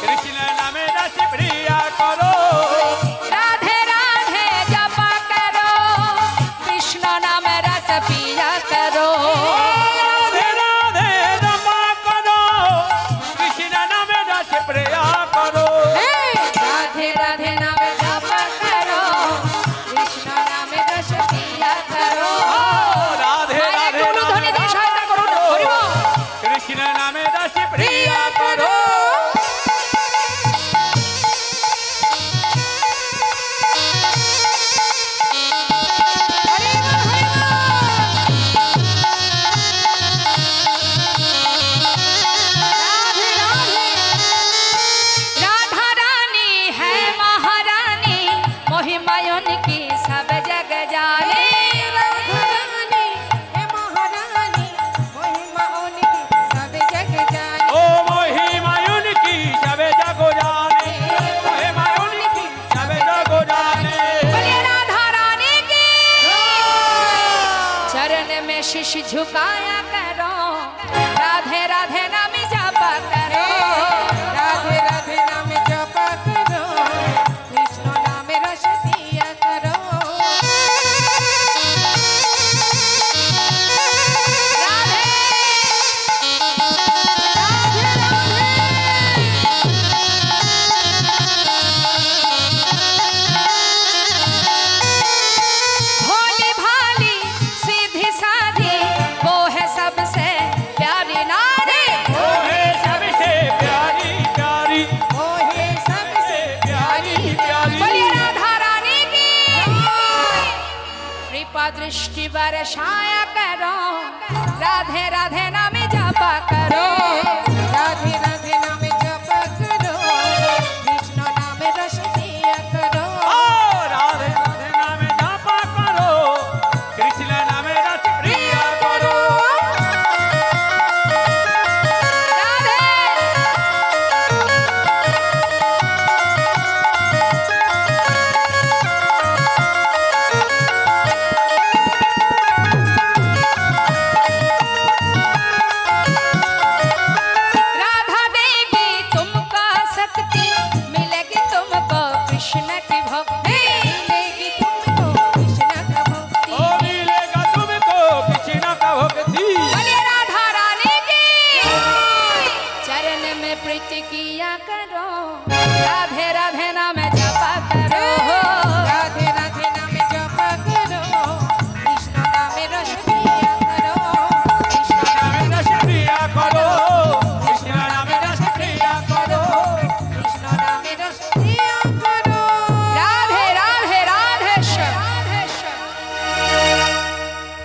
कृष्ण नाम रस प्रिया करो। राधे राधे जप करो, कृष्ण नाम रस पिया करो। राधे राधे जप करो, कृष्ण नाम रस प्रिया करो। राधे राधे नाम जप करो, कृष्ण नाम रस पिया करो। राधे राधे ध्वनि দিয়ে সহায়তা করুন, হরি বল। कृष्ण नाम रस प्रिया करो। राधा रानी है महारानी, महिमायन की सब जग जाने। राधा रानी है महारानी, महिमा उनकी सब जग जाने। ओ महिमा उनकी सब जग जाने, महिमा उनकी सब जग जाने। बोलिए राधा रानी की चरण में शीश झुकाया करो, राधे राधे नाम जपा करो। राधे राधे नाम जप करो, कृष्ण नाम रस पिया करो। राधे राधे राधे भोली भाली सीधी साधी, वो है सबसे प्यारी नारी। ओ है सबसे प्यारी प्यारी, वो है सबसे प्यारी प्यारी। बोलिए राधा रानी की कृपा दृष्टि बरसाया करो, राधे राधे नाम जपा करो। राधे राधे नाम जप करो, कृष्ण नाम रस पिया करो। ओ राधे राधे नाम जप करो, कृष्ण नाम रस प्रिया करो। राधे राधा देगी तुमको शक्ति, मिलेगी तुमको कृष्ण की भक्ति। मिलेगी तुमको कृष्ण का भक्ति। ओ मिलेगा तुमको कृष्ण का भक्ति। बोलिए राधा रानी की चरण में प्रीति किया करो, राधे राधे नाम जपा करो। राधे राधे नाम जप करो, कृष्ण नाम रस पिया करो। कृष्ण नाम रस प्रिया करो, कृष्ण नाम रस प्रिया करो। कृष्ण नाम रस पिया करो। রাধে রাধে রাধে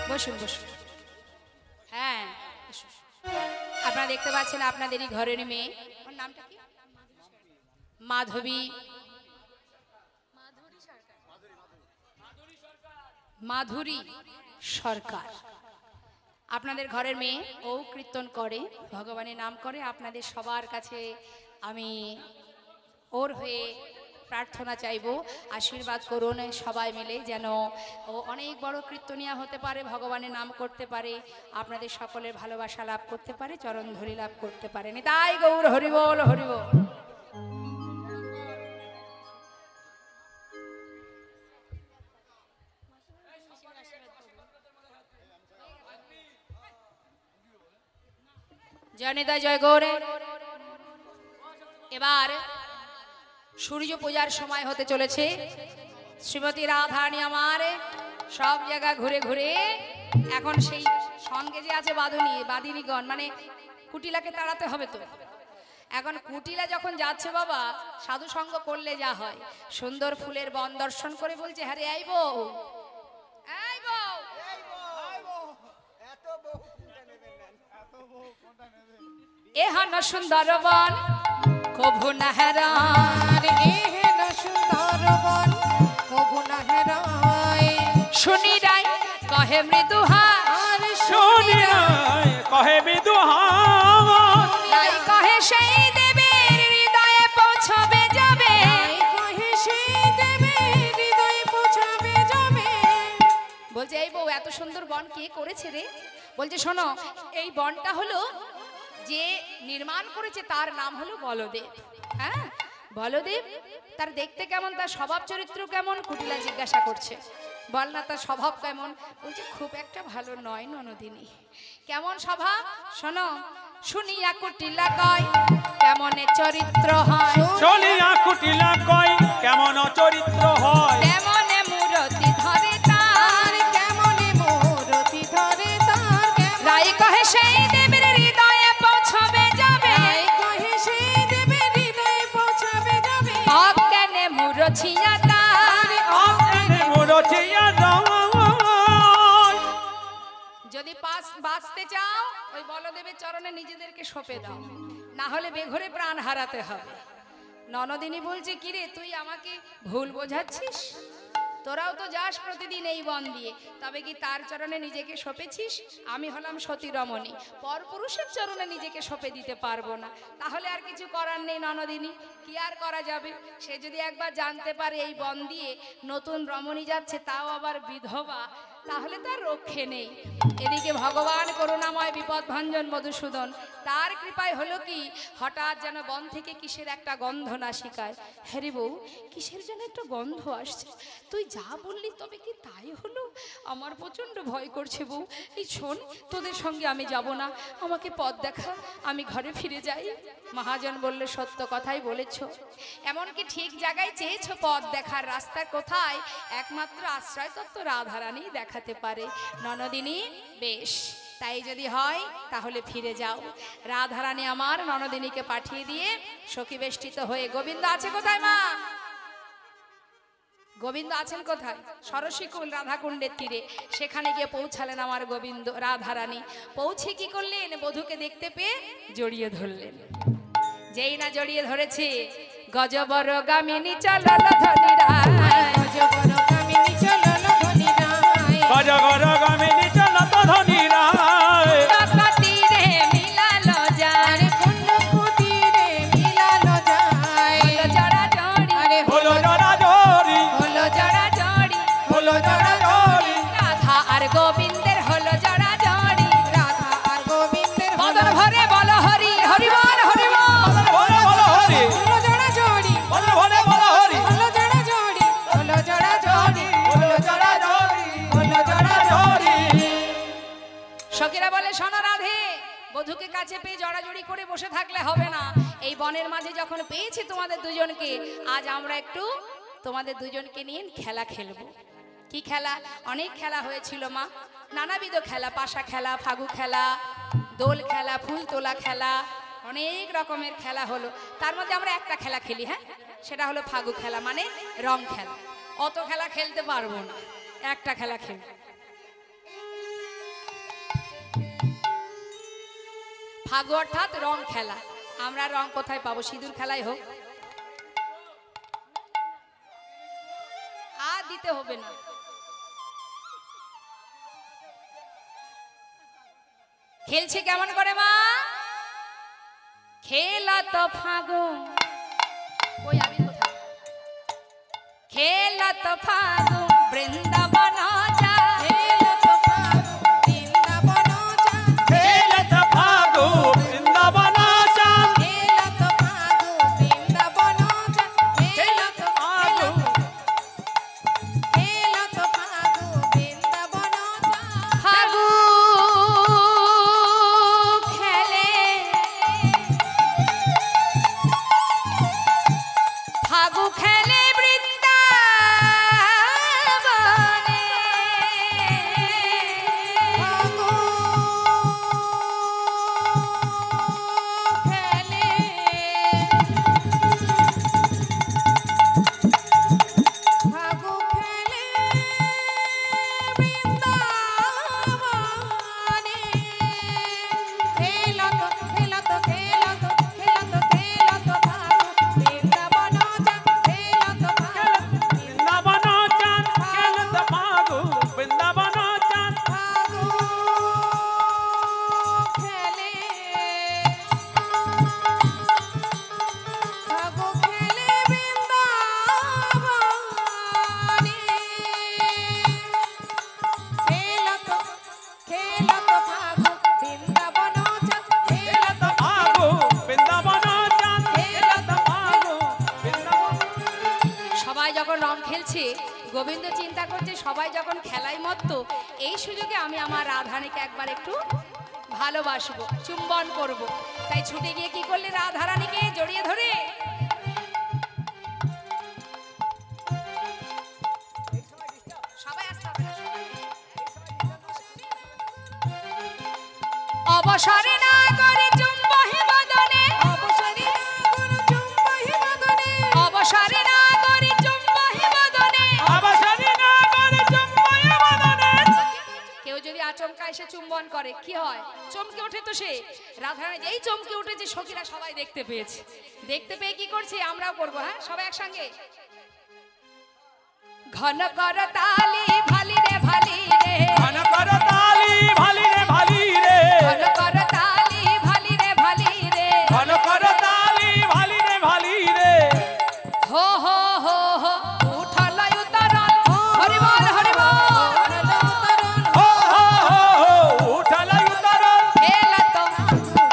বসুন বসুন। হ্যাঁ বসুন। আপনারা দেখতে পাচ্ছেন আপনাদেরই ঘরের মেয়ে, ওর নামটা কি? মাধবী। মাধুরী সরকার। আপনাদের ঘরের মেয়ে ও কীর্তন করে, ভগবানের নাম করে। আপনাদের সবার কাছে আমি ওর হয়ে প্রার্থনা চাইবো, আশীর্বাদ করুন সবাই মিলে, যেন ও অনেক বড় কীর্তনিয়া হতে পারে, ভগবানের নাম করতে পারে, আপনাদের সকলের ভালোবাসা লাভ করতে পারে, চরণ ধরি লাভ করতে পারে। তাই গৌর হরিবোল হরিবোল। জয় নেতা জয় গৌরে। এবার সূর্য পূজার সময় হতে চলেছে। শ্রীমতী রাধারানী আমার সব জায়গা ঘুরে ঘুরে এখন সেই সঙ্গে যে আছে বাদিনীগণ, মানে কুটিলাকে তাড়াতে হবে তো। এখন কুটিলা যখন যাচ্ছে বাবা, সাধু সঙ্গ করলে যা হয়, সুন্দর ফুলের বন দর্শন করে বলছে, হ্যাঁ রে আইবো আইবো। এহান সুন্দর বন কভু না হেরান, এহেন সুন্দর বন কভু না হেরায়। শুনি রাই কহে মৃদু হাস, শুনি রায় কহে মৃদু হাস, রাই কহে সেই দেবের হৃদয়ে পৌঁছবে যাবে। তাই কহে সেই দেবের হৃদয়ে পৌঁছাবে যাবে। বলছে এই বউ এত সুন্দর বন কে করেছে রে? বলছে শোনো, এই বনটা হলো যে নির্মাণ করেছে তার নাম হলো বলদেব। হ্যাঁ, বলদেব। তার দেখতে কেমন, তার স্বভাব চরিত্র কেমন? কুটিলা জিজ্ঞাসা করছে, বল না তার স্বভাব কেমন? বলছে খুব একটা ভালো নয় ননদিনী। কেমন স্বভাব? শোনো, শুনিয়া কুটিলা কয় কেমনে চরিত্র হয়, চলিয়া কুটিলা কয় কেমন চরিত্র হয়, কেমনে মূরতি ধরে তার, আর কেমনে মূরতি ধরে তার, রাই কহে সেই দেবের হৃদয়ে পৌঁছবে যাবে। তাই কহে সেই দেবের হৃদয়ে পৌঁছাবে যাবে। অজ্ঞানে মূরছিয়া তার, অজ্ঞানে মূরছিয়া যায়। যদি বাঁচতে চাও ওই বলদেবের চরণে নিজেদেরকে সঁপে দাও, না হলে বেঘরে প্রাণ হারাতে হবে। ননদিনী বলছে, কিরে তুই আমাকে ভুল বোঝাচ্ছিস? তোরাও তো যাস প্রতিদিন এই বন দিয়ে, তবে কি তার চরণে নিজেকে সঁপেছিস? আমি হলাম সতী রমণী, পরপুরুষের চরণে নিজেকে সঁপে দিতে পারবো না। তাহলে আর কিছু করার নেই ননদিনী, কি আর করা যাবে? সে যদি একবার জানতে পারে এই বন দিয়ে নতুন রমণী যাচ্ছে, তাও আবার বিধবা, তাহলে তার রক্ষে নেই। এদিকে ভগবান করুণাময় বিপদভঞ্জন মধুসূদন, তার কৃপায় হলো কি, হঠাৎ যেন বন থেকে কিসের একটা গন্ধ নাসিকায়। হ্যারে বউ, কিসের যেন একটা গন্ধ আসছে, তুই যা বললি তবে কি তাই হলো? আমার প্রচণ্ড ভয় করছে বউ। এই শোন, তোদের সঙ্গে আমি যাব না, আমাকে পথ দেখা, আমি ঘরে ফিরে যাই। মহাজন বললে, সত্য কথাই বলেছ, এমনকি ঠিক জায়গায় চেয়েছো পথ দেখার, রাস্তা কোথায়? একমাত্র আশ্রয় তত্ত্ব রাধারানী দেখাতে পারে। ননদিনী, বেশ, তাই যদি হয় তাহলে ফিরে যাও। রাধারানী আমার ননদিনীকে পাঠিয়ে দিয়ে সখী বেষ্টিত হয়ে, গোবিন্দ আছে কোথায় মা? গোবিন্দ আছেন কোথায়? সরসীকুল রাধাকুণ্ডের তীরে, সেখানে গিয়ে পৌঁছালেন আমার গোবিন্দ। রাধারানী পৌঁছে কি করলেন? বধূকে দেখতে পেয়ে জড়িয়ে ধরলেন। যেই না জড়িয়ে ধরেছে, গজবর গামিনী চলল ধনী রায়, গজবর কামিনী চলল ধনী রায়। গজগর গামিনী চলত ধনী রায়, তীরে মিলালো যায়, আরে কুণ্ড কুটিরে মিলালো যায়। হলো জড়াজড়ি, আরে হলো জড়াজড়ি, হলো জড়াজড়ি, হলো জড়াজড়ি, রাধা আর গোবিন্দের হলো জড়াজড়ি। রাধা আর গোবিন্দের বদন ভরে বল হরি হরি বল হরি বল। বলো বলো হরি, হলো জোড়া জোড়ি, বলো বলো বলো হরি, হলো জোড়া জোড়ি, হলো জোড়া জোড়ি, হলো জড়াজড়ি, হলো জোড়া জোড়ি। সখীরা বলে, শোনো রাধে, বধূকে কাছে পেয়ে জড়াজড়ি করে বসে থাকলে হবে না। এই বনের মাঝে যখন পেয়েছি তোমাদের দুজনকে, আজ আমরা একটু তোমাদের দুজনকে নিয়ে খেলা খেলবো। কি খেলা? অনেক খেলা হয়েছিল মা, নানাবিধ খেলা, পাশা খেলা, ফাগু খেলা, দোল খেলা, ফুল তোলা খেলা, অনেক রকমের খেলা হলো। তার মধ্যে আমরা একটা খেলা খেলি, হ্যাঁ, সেটা হলো ফাগু খেলা, মানে রং খেলা। অত খেলা খেলতে পারবো না, একটা খেলা খেলব। ফাগু অর্থাৎ রং খেলা। আমরা রং কোথায় পাবো? সিঁদুর খেলাই হোক, আর দিতে হবে না। খেলছে কেমন করে মা? খেলা তো ফাগুন, ওই আমি কোথায়? খেলা তো ফাগুন বৃন্দাবন যা, খেলা তো ফাগুন বৃন্দাবন যা, খেলত ফাগু বৃন্দাবন চাঁদ, খেলা তো ফাগুন বৃন্দাবন যা, খেলা তো ফাগু ফাগুন বৃন্দাবন যা। ফাগু খেলে, ফাগু খেলে বৃন্দাবনে, ফাগু খেলে বৃন্দাবনে, খেলা তো ফাগু বৃন্দাবন যা, খেলা তো ফাগু বৃন্দাবন চাঁদ, খেলত ফাগু বৃন্দাবন চাঁদ, ফাগু খেলে, ফাগু খেলে বৃন্দাবনে, খেলা তো ফাগু বৃন্দাবন যা, খেলা খেলত ফাগু বৃন্দাবন চাঁদ, খেলত ফাগু বৃন্দাবন। সবাই যখন রং খেলছে, গোবিন্দ চিন্তা করছে সবাই যখন খেলায় মত্ত, এই সুযোগে আমি আমার রাধারানীকে একবার একটু ভালোবাসবো, চুম্বন করব। তাই ছুটে গিয়ে কি করলে রাধারানীকে জড়িয়ে ধরে সবাই আসতে হবে না, সবাই। অবসরে না করে চুম্বহি বদনে, অবসরে গুরু চুম্বহি বদনে, অবসরে না করে চুম্বহি বদনে। অবসরে না করে চুম্বয় বদনে, কেউ যদি আচমকা এসে চুম্বন করে কি হয়? চমকে ওঠে তো সে। রাধারানী যেই চমকে উঠেছে সখীরা সবাই দেখতে পেয়েছে, দেখতে পেয়ে কি করছে? আমরাও করবো, হ্যাঁ সবাই একসঙ্গে। ঘন কর তালি ভালি রে ভালি রে, ঘন কর তালি ভালি রে ভালি রে, ঘন কর তালি ভালি রে ভালি রে, ঘন কর তালি ভালি রে ভালি রে, হো হো হো হো উঠল উতরল, হরি বল হরি বল। হো হো হো হো উঠল উতরল,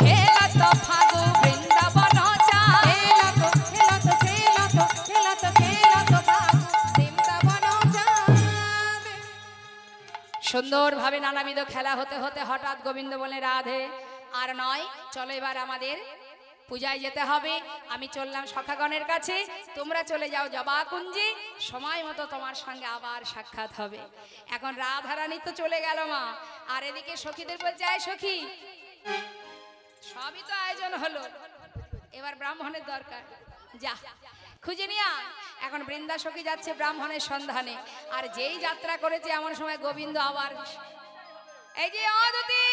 খেলত ফাগু বৃন্দাবন চা, খেলা তো ফাগু বৃন্দাবন যা। সুন্দরভাবে নানাবিধ খেলা হতে হতে হঠাৎ গোবিন্দ বলে, রাধে আর নয়, চলো এবার আমাদের পূজায় যেতে হবে। আমি চললাম সখাগণের কাছে, তোমরা চলে যাও জবাকুঞ্জে, সময় মতো তোমার সঙ্গে আবার সাক্ষাৎ হবে। এখন রাধারানী তো চলে গেল মা, আর এদিকে সখীদের বলছে, আয় সখী, সবই তো আয়োজন হলো, এবার ব্রাহ্মণের দরকার, যা খুঁজে নিয়ে আয়। এখন বৃন্দা সখী যাচ্ছে ব্রাহ্মণের সন্ধানে, আর যেই যাত্রা করেছে এমন সময় গোবিন্দ আবার, এই যে অদতি,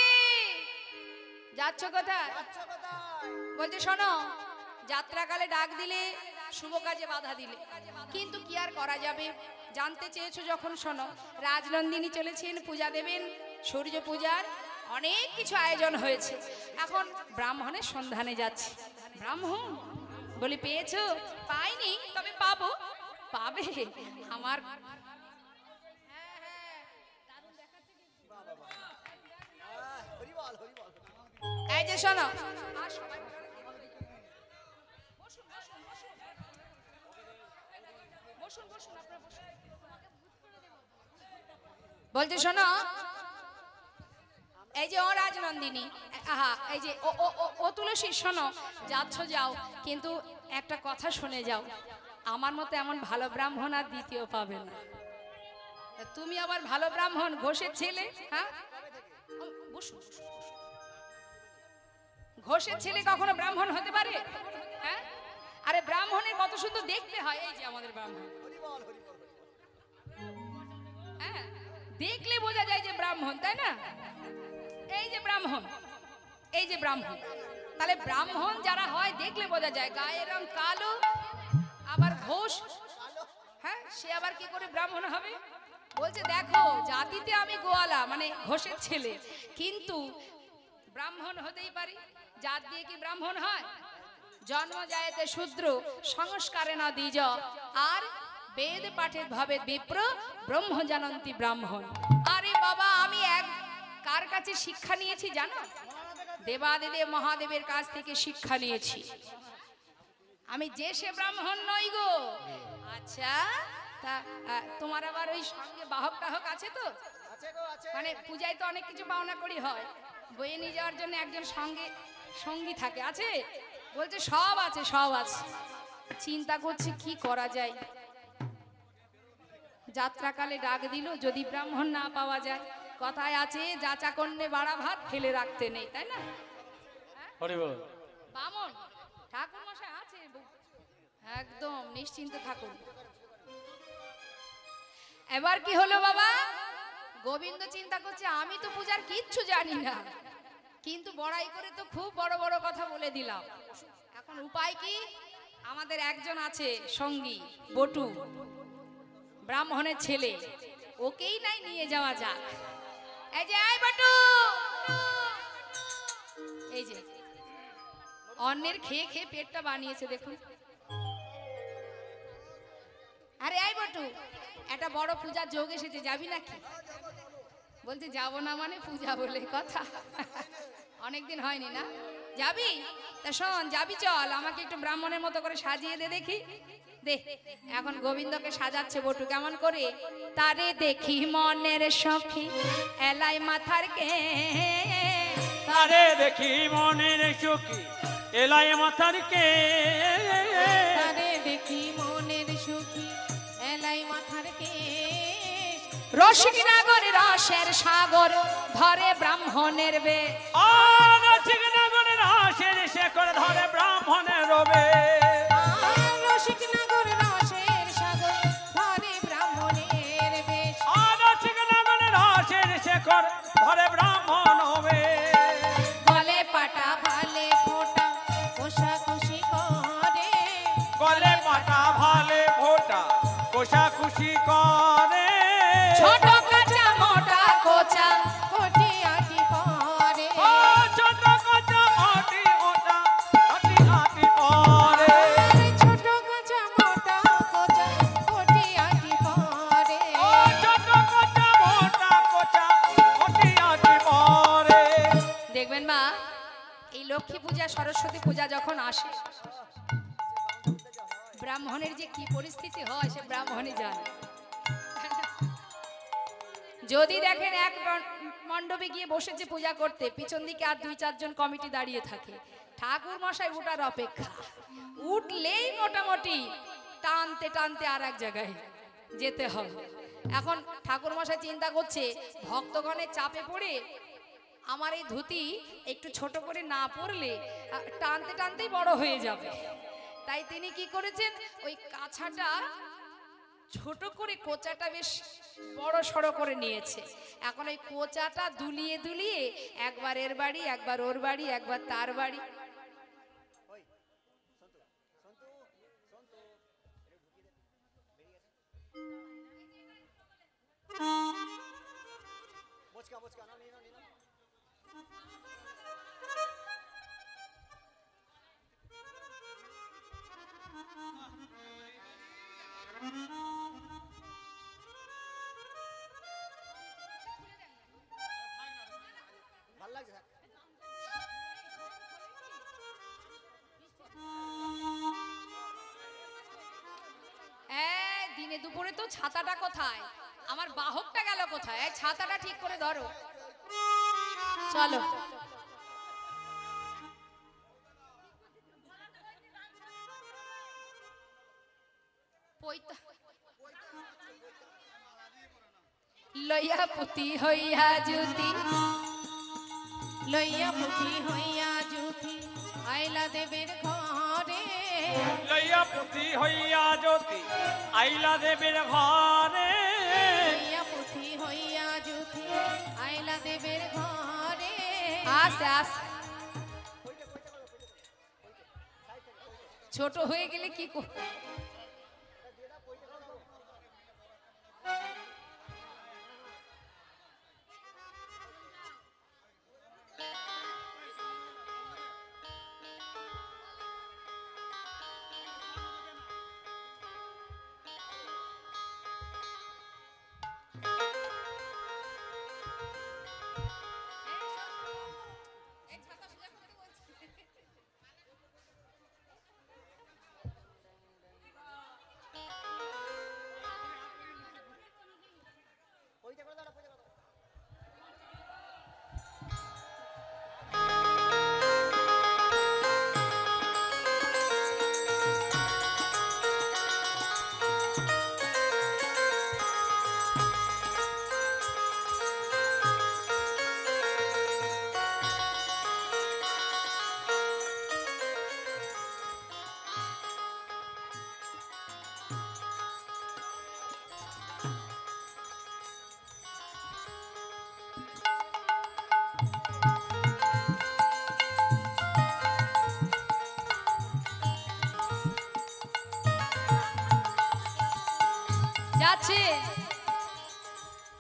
যাচ্ছ কোথায়? বলছে শোনো, যাত্রাকালে ডাক দিলে শুভ কাজে বাধা দিলে, কিন্তু কি আর করা যাবে? জানতে চেয়েছো যখন শোনো, রাজনন্দিনী চলেছেন পূজা দেবেন, সূর্য পূজার অনেক কিছু আয়োজন হয়েছে, এখন ব্রাহ্মণের সন্ধানে যাচ্ছে। ব্রাহ্মণ বলি, পেয়েছো? পাইনি, তবে পাবো। পাবে আমার এই যে শোনো, বলছে শোনো, এই যে ও রাজনন্দিনী, আহা, এই যে ও ও ও- ও তুলসী, শোনো, যাচ্ছ যাও, কিন্তু একটা কথা শুনে যাও, আমার মতো এমন ভালো ব্রাহ্মণ আর দ্বিতীয় পাবে না। তুমি আবার ভালো ব্রাহ্মণ, ঘোষের ছেলে, হ্যাঁ বসো, বসো। ঘোষের ছেলে কখনো ব্রাহ্মণ হতে পারে? হ্যাঁ, আরে ব্রাহ্মণের কত সুন্দর দেখতে হয়, এই যে আমাদের ব্রাহ্মণ, হ্যাঁ দেখলে বোঝা যায় যে ব্রাহ্মণ, তাই না? এই যে ব্রাহ্মণ, এই যে ব্রাহ্মণ, তাহলে ব্রাহ্মণ যারা হয় দেখলে বোঝা যায়, গায়ের রং কালো, আবার ঘোষ, হ্যাঁ সে আবার কি করে ব্রাহ্মণ হবে? বলছে দেখো, জাতিতে আমি গোয়ালা, মানে ঘোষের ছেলে, কিন্তু ব্রাহ্মণ হতেই পারি, জাত দিয়ে কি ব্রাহ্মণ হয়? জন্ম যায়তে শূদ্র সংস্কারে না দ্বিজ, আর বেদ পাঠে ভবে বিপ্র ব্রহ্ম জানন্তি ব্রাহ্মণ। আরে বাবা, আমি এক কার কাছে শিক্ষা নিয়েছি জানো? দেবাদিদেব মহাদেবের কাছ থেকে শিক্ষা নিয়েছি। আমি যে সে ব্রাহ্মণ নই গো। আচ্ছা, তা তোমার আবার ওই সঙ্গে বাহক টাহক আছে তো? আছে গো, আছে। মানে পূজায় তো অনেক কিছু পাওনা করি হয়, বয়ে নিয়ে যাওয়ার জন্য একজন সঙ্গে সঙ্গী থাকে, আছে? বলছে সব আছে, সব আছে। চিন্তা করছি কি করা যায়। যাত্রাকালে ডাক দিল, যদি ব্রাহ্মণ না পাওয়া যায়, কথায় আছে যাচা কন্যে বাড়া ভাত ফেলে রাখতে নেই, তাই না? হরি বল। বামন ঠাকুর মশাই আছে, একদম নিশ্চিন্তে থাকুন। এবার কি হলো বাবা? গোবিন্দ চিন্তা করছে আমি তো পূজার কিচ্ছু জানি না, কিন্তু বড়াই করে তো খুব বড় বড় কথা বলে দিলাম। এখন উপায় কি? আমাদের একজন আছে সঙ্গী, বটু, ব্রাহ্মণের ছেলে, ওকেই নাই নিয়ে যাওয়া যাক। এই যে আয় বটু, এই যে অন্যের খেয়ে খেয়ে পেটটা বানিয়েছে দেখুন। আরে আয় বটু, একটা বড় পূজার যোগ এসেছে, যাবি নাকি? বলছে যাবো না মানে পূজা বলে কথা, অনেকদিন হয়নি না, যাবি? তা শোন, যাবি চল, আমাকে একটু ব্রাহ্মণের মতো করে সাজিয়ে দে দেখি। দে। এখন গোবিন্দকে সাজাচ্ছে বটু কেমন করে? তারে দেখি মনের সখী এলাই মাথার কে, তারে দেখি মনের সুখী এলাই মাথার কে, তারে দেখি মনের সুখী এলাই মাথার কেশ, রসিক নাগর রসের সাগর ধরে ব্রাহ্মণের বে, রসিক নগরের রসের শেখর ধরে ব্রাহ্মণের রবে, আর রসিক নগর রসের সাগর ধরে ব্রাহ্মণের বেশ, রসিক নগরের রসের শেখর ধরে ব্রাহ্মণ হবে, গলে পাটা ভালে ফোটা কোষাকুষি করে, গলে পাটা ভালে ফোটা কোষাকুষি করে, ছোট কাঁচা মোটা কোচা কোটি আটি পরে, ছোট কাঁচা আটি ওটা আটি আটি পরে, ছোট কাঁচা মোটা কোচা কোটি আটি পরে, ছোট কাঁচা মোটা কোচা আটি আটি পরে। দেখবেন মা, এই লক্ষ্মী পূজা সরস্বতী পূজা যখন আসে, ব্রাহ্মণের যে কি পরিস্থিতি হয় সে ব্রাহ্মণই জানে। যদি দেখেন এক মণ্ডপে গিয়ে বসেছে পূজা করতে, পিছন দিকে আর 2-4 জন কমিটি দাঁড়িয়ে থাকে, ঠাকুর মশাই উঠার অপেক্ষা, উঠলেই মোটামুটি টানতে টানতে আর এক জায়গায় যেতে হবে। এখন ঠাকুর মশাই চিন্তা করছে ভক্তগণের চাপে পড়ে আমার এই ধুতি একটু ছোট করে না পরলে টানতে টানতেই বড় হয়ে যাবে। তাই তিনি কি করেছেন, ওই কাছাটা ছোট করে কোচাটা বেশ বড় সড়ো করে নিয়েছে। এখন ওই কোচাটা দুলিয়ে দুলিয়ে একবার এর বাড়ি, একবার ওর বাড়ি, একবার তার বাড়ি। ওই সন্তু সন্তু সন্তু এটা ঢুকিয়ে দে, বেরিয়ে গেছে। বচকা বচকা না, নিয়ে নাও, নিয়ে নাও। ভাল লাগছে থাক। দিনে দুপুরে তো ছাতাটা কোথায়, আমার বাহকটা গেল কোথায়? এই ছাতাটা ঠিক করে ধরো, চলো। লইয়া পুতি হইয়া জুতি, লইয়া পুঁথি হইয়া জুথি আইলা দেবের ঘরে, লইয়া পুঁথি হইয়া জ্যোতি আইলা দেবের ঘরে, লইয়া পুঁথি হইয়া জুথি আইলা দেবের ঘরে, আস্তে আস্তে, ছোট হয়ে গেলে কি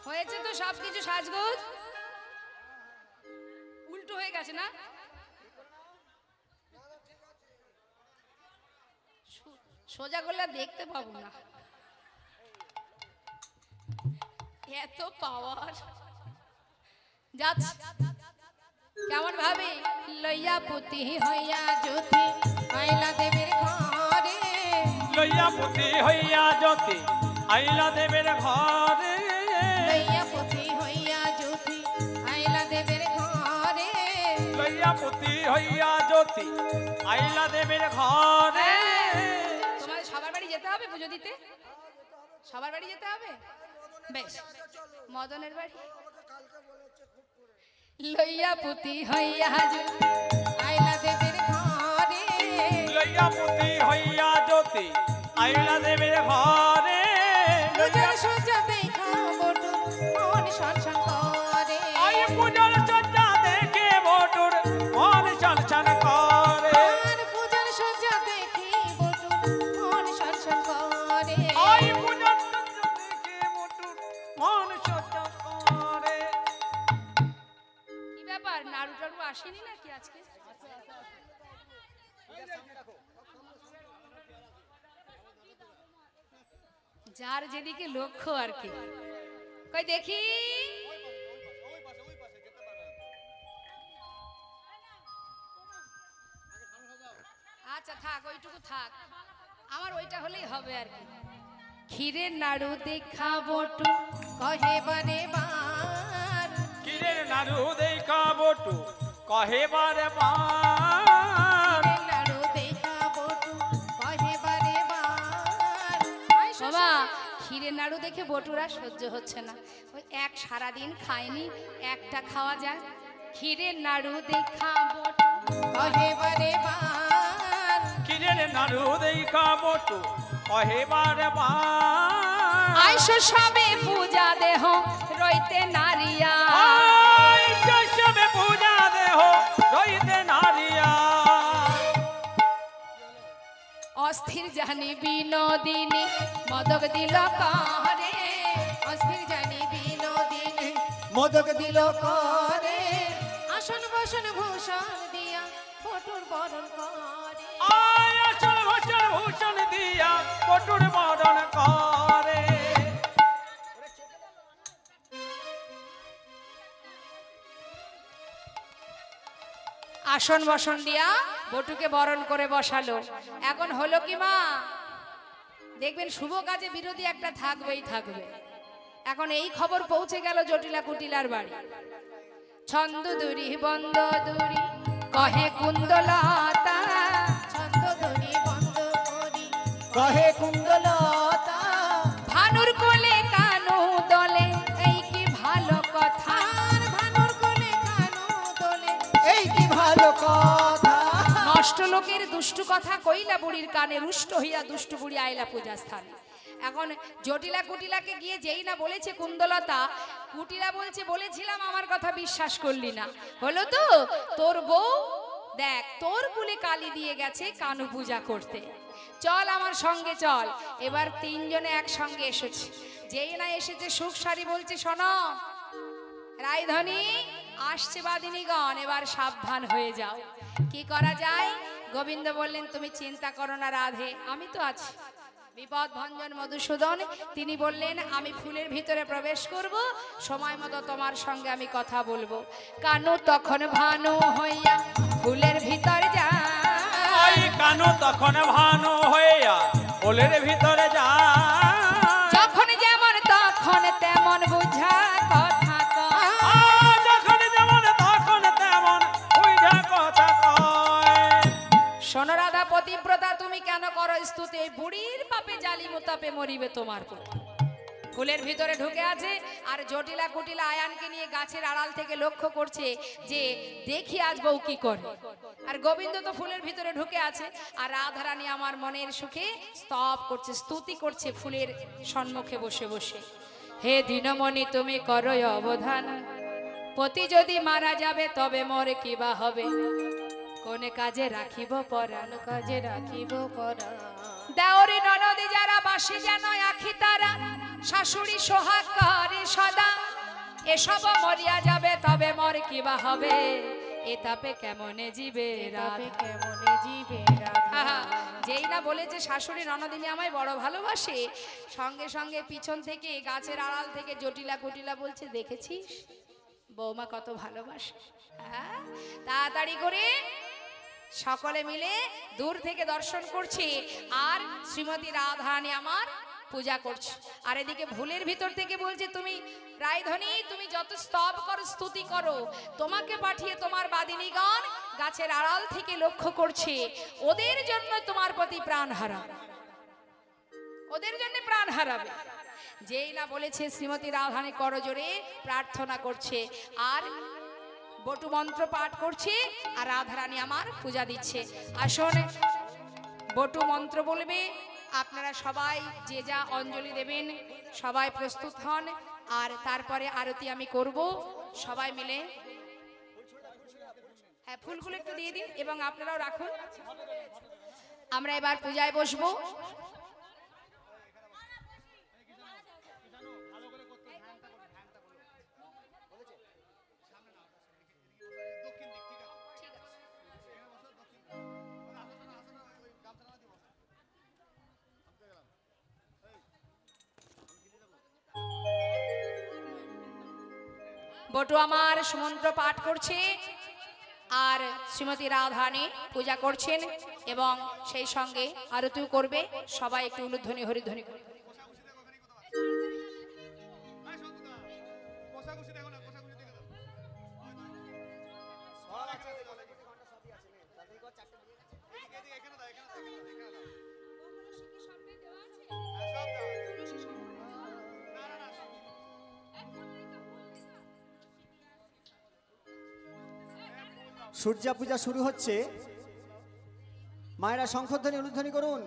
হয়েছে তো সব কিছু সাজগোজ? উল্টো হয়ে গেছে না? সোজা করলে দেখতে পাবো না, এত পাওয়ার যাচ্ছে। কেমন ভাবে? লইয়া পুতি হইয়া জ্যোতি আইলা দেবের ঘরে, লইয়া পুতি হইয়া জ্যোতি আইলা দেবের ঘরে, লইয়া পুতি হইয়া জ্যোতি আইলা দেবের ঘরে, লইয়া পুতি হইয়া জ্যোতি আইলা দেবের ঘরে। তোমার সবার বাড়ি যেতে হবে পুজো দিতে? সবার বাড়ি যেতে হবে? বেশ, মদনের বাড়ি। লইয়া পুতি হইয়া জ্যোতি আইলা দেবের ঘরে, লইয়া পুতি হইয়া জ্যোতি আইলা দেবের ঘরে, পূজার সজ্জা দেখা বটু মন সনসন করে, আই পূজার সজ্জা দেখে বটুর মন ছনছন করে, আর পূজার সজ্জা দেখি বটু মন সনসন করে, আই পূজার সজ্জা দেখে বটুর মন ছনছন করে। কি ব্যাপার, নাড়ু টাড়ু আসেনি নাকি আজকে? যার যেদিকে লক্ষ্য আর কি। কই দেখি, আচ্ছা থাক, ওইটুকু থাক, আমার ওইটা হলেই হবে আর কি। ক্ষীরের নাড়ু দেখা বটু কহে বারে বার, কিরে নাড়ু দেখা বটু কহে বারে বার, লাড়ু দেখা বটু কহে বারে বার, বাবা ক্ষীরের নাড়ু দেখে বটুরা সহ্য হচ্ছে না, ওই এক সারাদিন খায়নি, একটা খাওয়া যায়। ক্ষীরের নাড়ু দেখা বটু কহে বারে বার, কিরে নাড়ু দেখা বটু কহে বারে বার, আইসো সবে পূজা দেহ রইতে নারিয়া, আই শৈশবে পূজা দেহ রইতে নারিয়া, অস্থির জানি বিনোদিনী মদক দিল করে, অস্থির জানি বিনোদিনী মোদক দিল করে, আসন বসন ভূষণ দিয়া বটুর বরণ করে, আয় আসল ভূষণ ভূষণ দিয়া বটুর বরণ করে। আসন বসন দিয়া বটুকে বরণ করে বসালো। এখন হলো কি মা, দেখবেন শুভ কাজে বিরোধী একটা থাকবেই থাকবে। এখন এই খবর পৌঁছে গেল জটিলা কুটিলার বাড়ি। ছন্দ দুরি বন্ধ দুরি কহে কুন্দলতা, ছন্দ ধরি বন্ধ করি কহে কুণ্ডলতা, ভানুর কোলে কানু দলে, এই কি ভালো কথা। আর ভানুর কোলে কানু দোলে, এই কি ভালো কথা। নষ্ট লোকের দুষ্টু কথা কইলা বুড়ির কানে, রুষ্ট হইয়া দুষ্টু বুড়ি আইলা পূজা স্থানে। এখন জটিলা কুটিলাকে গিয়ে যেই না বলেছে কুন্দলতা, কুটিলা বলছে বলেছিলাম আমার কথা বিশ্বাস করলি না, হলো তো তোর বউ দেখ তোর কুলে কালি দিয়ে গেছে কানু পূজা করতে, চল আমার সঙ্গে চল। এবার তিনজনে একসঙ্গে এসেছে, যেই না এসেছে সুখ সারি বলছে শোনো রায়ধনী আসছে বাদিনীগণ, এবার সাবধান হয়ে যাও। কি করা যায়? গোবিন্দ বললেন তুমি চিন্তা করো না রাধে, আমি তো আছি। বিপদ ভঞ্জন মধুসূদন তিনি বললেন আমি ফুলের ভিতরে প্রবেশ করব, সময় মতো তোমার সঙ্গে আমি কথা বলবো। কানু তখন ভানু হইয়া ফুলের ভিতর আই যায়, কানু তখন ভানু হইয়া ফুলের ভিতরে যায়, যখন যেমন তখন তেমন বুঝা কথা কয়। যখন যেমন তখন তেমন বুঝা কথা কয়। শোনো রাধা পতিব্রতা তুমি কেন করো স্তুতি, এই বুড়ির পাপে জালি মোতাপে মরিবে তোমার পুত্র। ফুলের ভিতরে ঢুকে আছে আর জটিলা কুটিলা আয়ানকে নিয়ে গাছের আড়াল থেকে লক্ষ্য করছে যে দেখি আজ বউ কি করে। আর গোবিন্দ তো ফুলের ভিতরে ঢুকে আছে আর রাধারানী আমার মনের সুখে স্তব করছে, স্তুতি করছে ফুলের সম্মুখে বসে বসে। হে দিনমণি তুমি করো অবধান, পতি যদি মারা যাবে তবে মরে কিবা হবে, কোনে কাজে রাখিব পরাণ, কাজে রাখিব পরা, দেওরি ননদি যারা বাসি যেন আখি তারা, শাশুড়ি সোহাগ করে সদা, এসব মরিয়া যাবে তবে মর কিবা হবে, এ তাপে কেমনে জিবে রাধা। কেমনে জিবে আহা, যেই না বলেছে শাশুড়ি ননদিনী আমায় বড় ভালোবাসে, সঙ্গে সঙ্গে পিছন থেকে গাছের আড়াল থেকে জটিলা কুটিলা বলছে, দেখেছিস বৌমা কত ভালোবাসে। হ্যাঁ, তাড়াতাড়ি করে সকলে মিলে দূর থেকে দর্শন করছে, আর শ্রীমতী রাধারানী আমার পূজা করছে। আর এদিকে ভুলের ভিতর থেকে বলছে, তুমি রায়ধনী, তুমি যত স্তব করো স্তুতি করো, তোমাকে পাঠিয়ে তোমার বাদিনীগণ গাছের আড়াল থেকে লক্ষ্য করছে, ওদের জন্য তোমার প্রতি প্রাণ হারাবে, ওদের জন্য প্রাণ হারাবে। যেই না বলেছে শ্রীমতী রাধারানী করজোরে প্রার্থনা করছে, আর বটু মন্ত্র পাঠ করছে, আর রাধারানী আমার পূজা দিচ্ছে। আসুন, বটু মন্ত্র বলবে, আপনারা সবাই যে যা অঞ্জলি দেবেন সবাই প্রস্তুত হন, আর তারপরে আরতি আমি করব সবাই মিলে। হ্যাঁ, ফুলগুলো একটু দিয়ে দিন এবং আপনারাও রাখুন। আমরা এবার পূজায় বসবো। বটু আমার সুমন্ত্র পাঠ করছে, আর শ্রীমতী রাধারানী পূজা করছেন, এবং সেই সঙ্গে আরতিও করবে। সবাই একটু উলুধ্বনি হরিধ্বনি করবে। সূর্যা পূজা শুরু হচ্ছে, মায়েরা শঙ্খধ্বনি উলুধ্বনি করুন।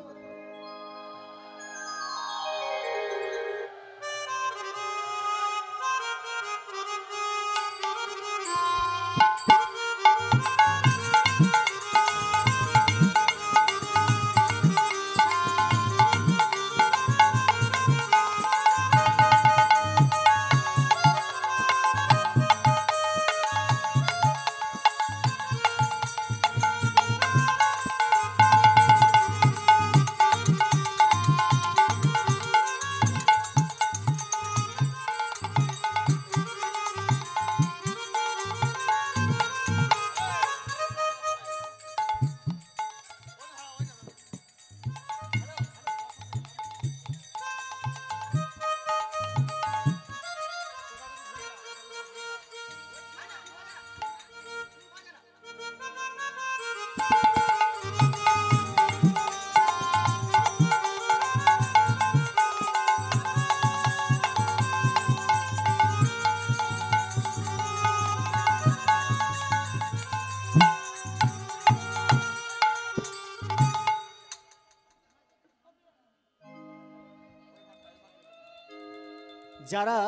যারা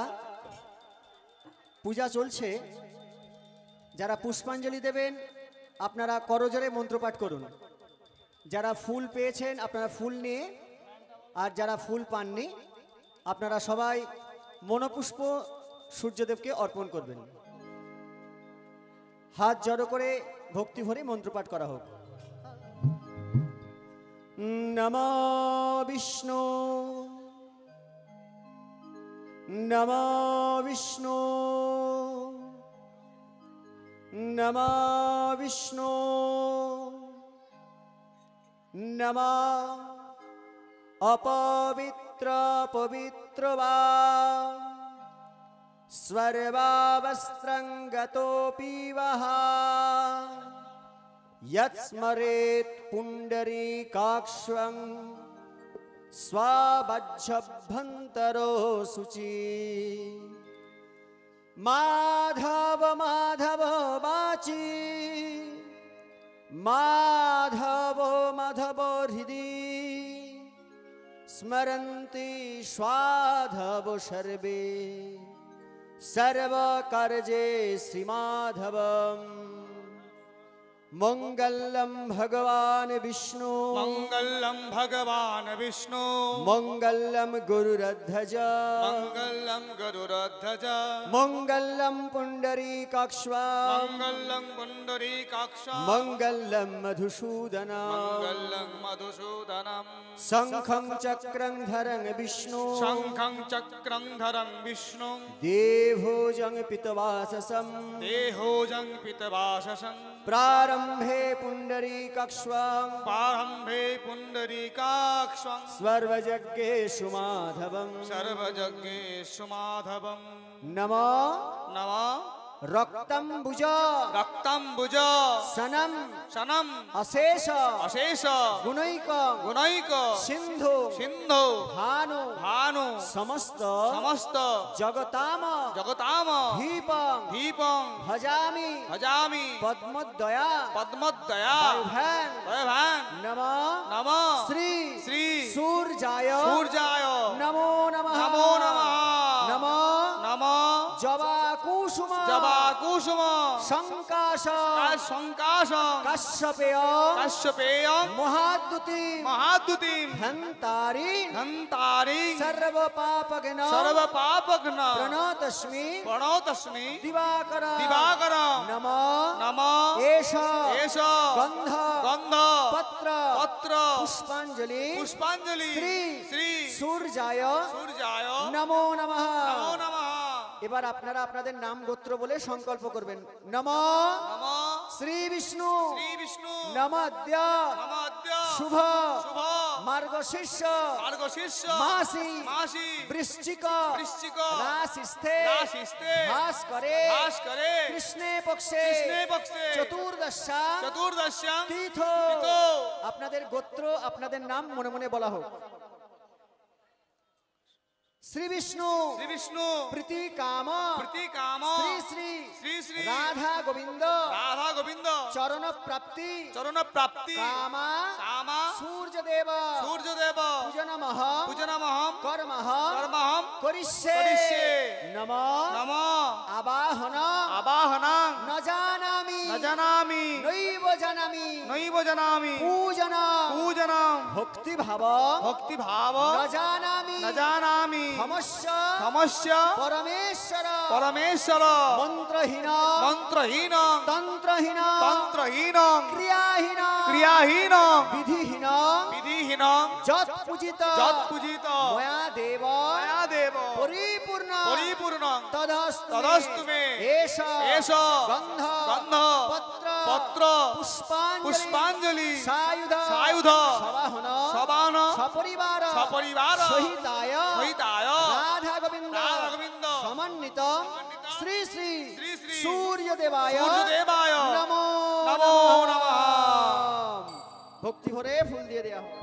পূজা চলছে, যারা পুষ্পাঞ্জলি দেবেন আপনারা করজোরে মন্ত্রপাঠ করুন। যারা ফুল পেয়েছেন আপনারা ফুল নিয়ে, আর যারা ফুল পাননি আপনারা সবাই মনোপুষ্প সূর্যদেবকে অর্পণ করবেন। হাত জড়ো করে ভক্তি ভরে মন্ত্রপাঠ করা হোক। নমো বিষ্ণু নমো বিষ্ণু নমো বিষ্ণু নমো অপবিত্র পবিত্র বা স্বর্বাবস্ত্রং গতোপি বহা यत्स्मरेत् पुण्डरीकाक्षं स्वाबज्झभ्यन्तरो शुचि माधव माधव वाचि माधव माधव हृदि स्मरन्ति स्वाधव सर्वे सर्वकार्ये श्रीमाधवम् মঙ্গলম ভগবান বিষ্ণু মঙ্গলম ভগবান বিষ্ণু মঙ্গলম গুরুরধ্বজ মঙ্গলম গরুরধ্বজ মঙ্গলম পুণ্ডরীকাক্ষ্বা মঙ্গলম পুণ্ডরীকাক্ষ মঙ্গলম মধুসূদন মঙ্গলম মধুসূদনম শঙ্খং চক্রং ধরং বিষ্ণু শঙ্খং চক্রং ধরং বিষ্ণু দেভোজং পিতবাসসম দেহোজং পিতবাসসং প্রারম্ভে পুণ্ডরীকাক্ষ্বাং পারম্ভে পুণ্ডরীকাক্ষং সর্বযজ্ঞেষু মাধবং সর্বযজ্ঞেষু মাধবম নমো নমঃ রক্তম্বুজ রক্তাম্বুজ সনম শনম অশেষ অশেষ গুণৈক গুণৈক সিন্ধু সিন্ধু ভানু ভানু সমস্ত সমস্ত জগতাম জগতাম দীপং দীপং ভজামি ভজামি পদ্মদ্বয়া পদ্মদয়া বৈভাং বৈভাং নমো নমঃ শ্রী শ্রী সূর্যায় সূর্যায় নমো নমঃ নমো নমঃ নমো নমঃ জবা কুসুম জবা কুসুম সংকাশ সংকাশং কাশ্যপেয় কাশ্যপেয়ং মহাদ্যুতি মহাদ্যুতিম ধন্তারি ধন্তারি সর্ব পাপগ্ন সর্ব পাপঘ্ন প্রণতস্মি প্রণতস্মি দিবাকর দিবাকরম নমো নমঃ এষ এষ গন্ধ গন্ধ পত্র পত্র পুষ্পাঞ্জলি পুষ্পাঞ্জলি শ্রী শ্রী সূর্যায় সূর্যায় নমো নমঃ নমো নমঃ এবার আপনারা আপনাদের নাম গোত্র বলে সংকল্প করবেন নম নমঃ শ্রী বিষ্ণু শ্রী বিষ্ণু নমদ্য নমঃ শুভ শুভ মার্গশীর্ষ মার্গশীর্ষ মাসি মাসি বৃশ্চিক বৃশ্চিক রাশিস্থে রাশিস্থে ভাস্করে ভাস্করে কৃষ্ণে পক্ষে কৃষ্ণে পক্ষে চতুর্দশা চতুর্দশ্যাং তীর্থ তীর্থ। আপনাদের গোত্র আপনাদের নাম মনে মনে বলা হোক শ্রী বিষ্ণু শ্রী বিষ্ণু প্রীতি কাম প্রীতি কাম শ্রী শ্রী শ্রী শ্রী রাধা গোবিন্দ রাধা গোবিন্দ চরণ প্রাপ্তি চরণ প্রাপ্তি কামা কামা সূর্যদেব সূর্যদেব পূজনমহ পূজনমহম কর্মহ কর্মহম করিষ্যে করিষ্যে। নম নমঃ আবাহন আবাহনাং ন জানামি ন জানামি নৈব জানামি নৈব জানামি পূজন পূজনম ভক্তি ভাব ভক্তি ভাব ন জানামি ন জানামি সমস্য সমস্য পরমেশ্বর পরমেশ্বর মন্ত্রহীন মন্ত্রহীন তন্ত্রহীন তন্ত্রহীন ক্রিয়াহীন ক্রিয়াহীন বিধিহীন বিধিহীন যৎ পূজিত যৎ পূজিত ময়া দেব ময়া দেব পরিপূর্ণ পরিপূর্ণ তদস্তু তদস্তু মে এষ এষ গন্ধ গন্ধ পত্র পত্র পুষ্পাঞ্জলি পুষ্পাঞ্জলি সায়ুধ সায়ুধ সবাহন সবাহন সপরিবার সপরিবার সহিতায় সহিতায় রাধা গোবিন্দ রাধা গোবিন্দ সমন্বিত শ্রী শ্রী শ্রী শ্রী সূর্যদেবায় সূর্যদেবায় নমো নমো নমঃ। ভক্তি ভরে ফুল দিয়ে দেয়া হোক।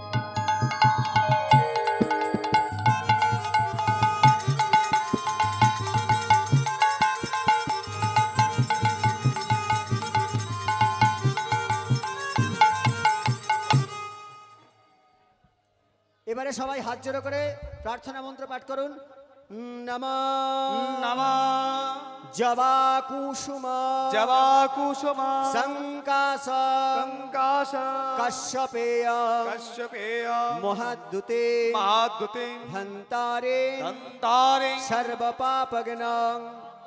এবারে সবাই হাত জোড়ো করে প্রার্থনা মন্ত্র পাঠ করুন নমঃ নমঃ জবা কুসুম জবা কুসুম সংকাশ সংকাশ কশ্যপেয় কশ্যপেয় মহাদ্যুতে মহাদ্যুতে ধন্তারে দন্তারে সর্ব পাপগ্ন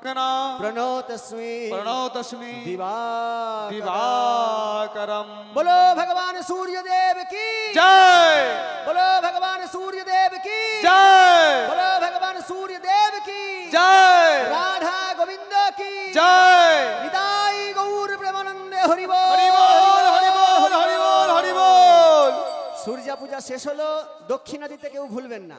কনা প্রণতস্মি প্রণতস্মি দিবাকর দিবাকরম बोलो भगवान सूर्यदेव की জয় बोलो भगवान सूर्यदेव की জয় बोलो भगवान सूर्यदेव की জয় राधा गोविंद की জয় निताई गौर प्रेमानंदे हरि बोल হরি বল হরি বল হরি বল হরি বল সূর্যা পূজা শেষ হলো দক্ষিণা দিতে কেউ ভুলবেন না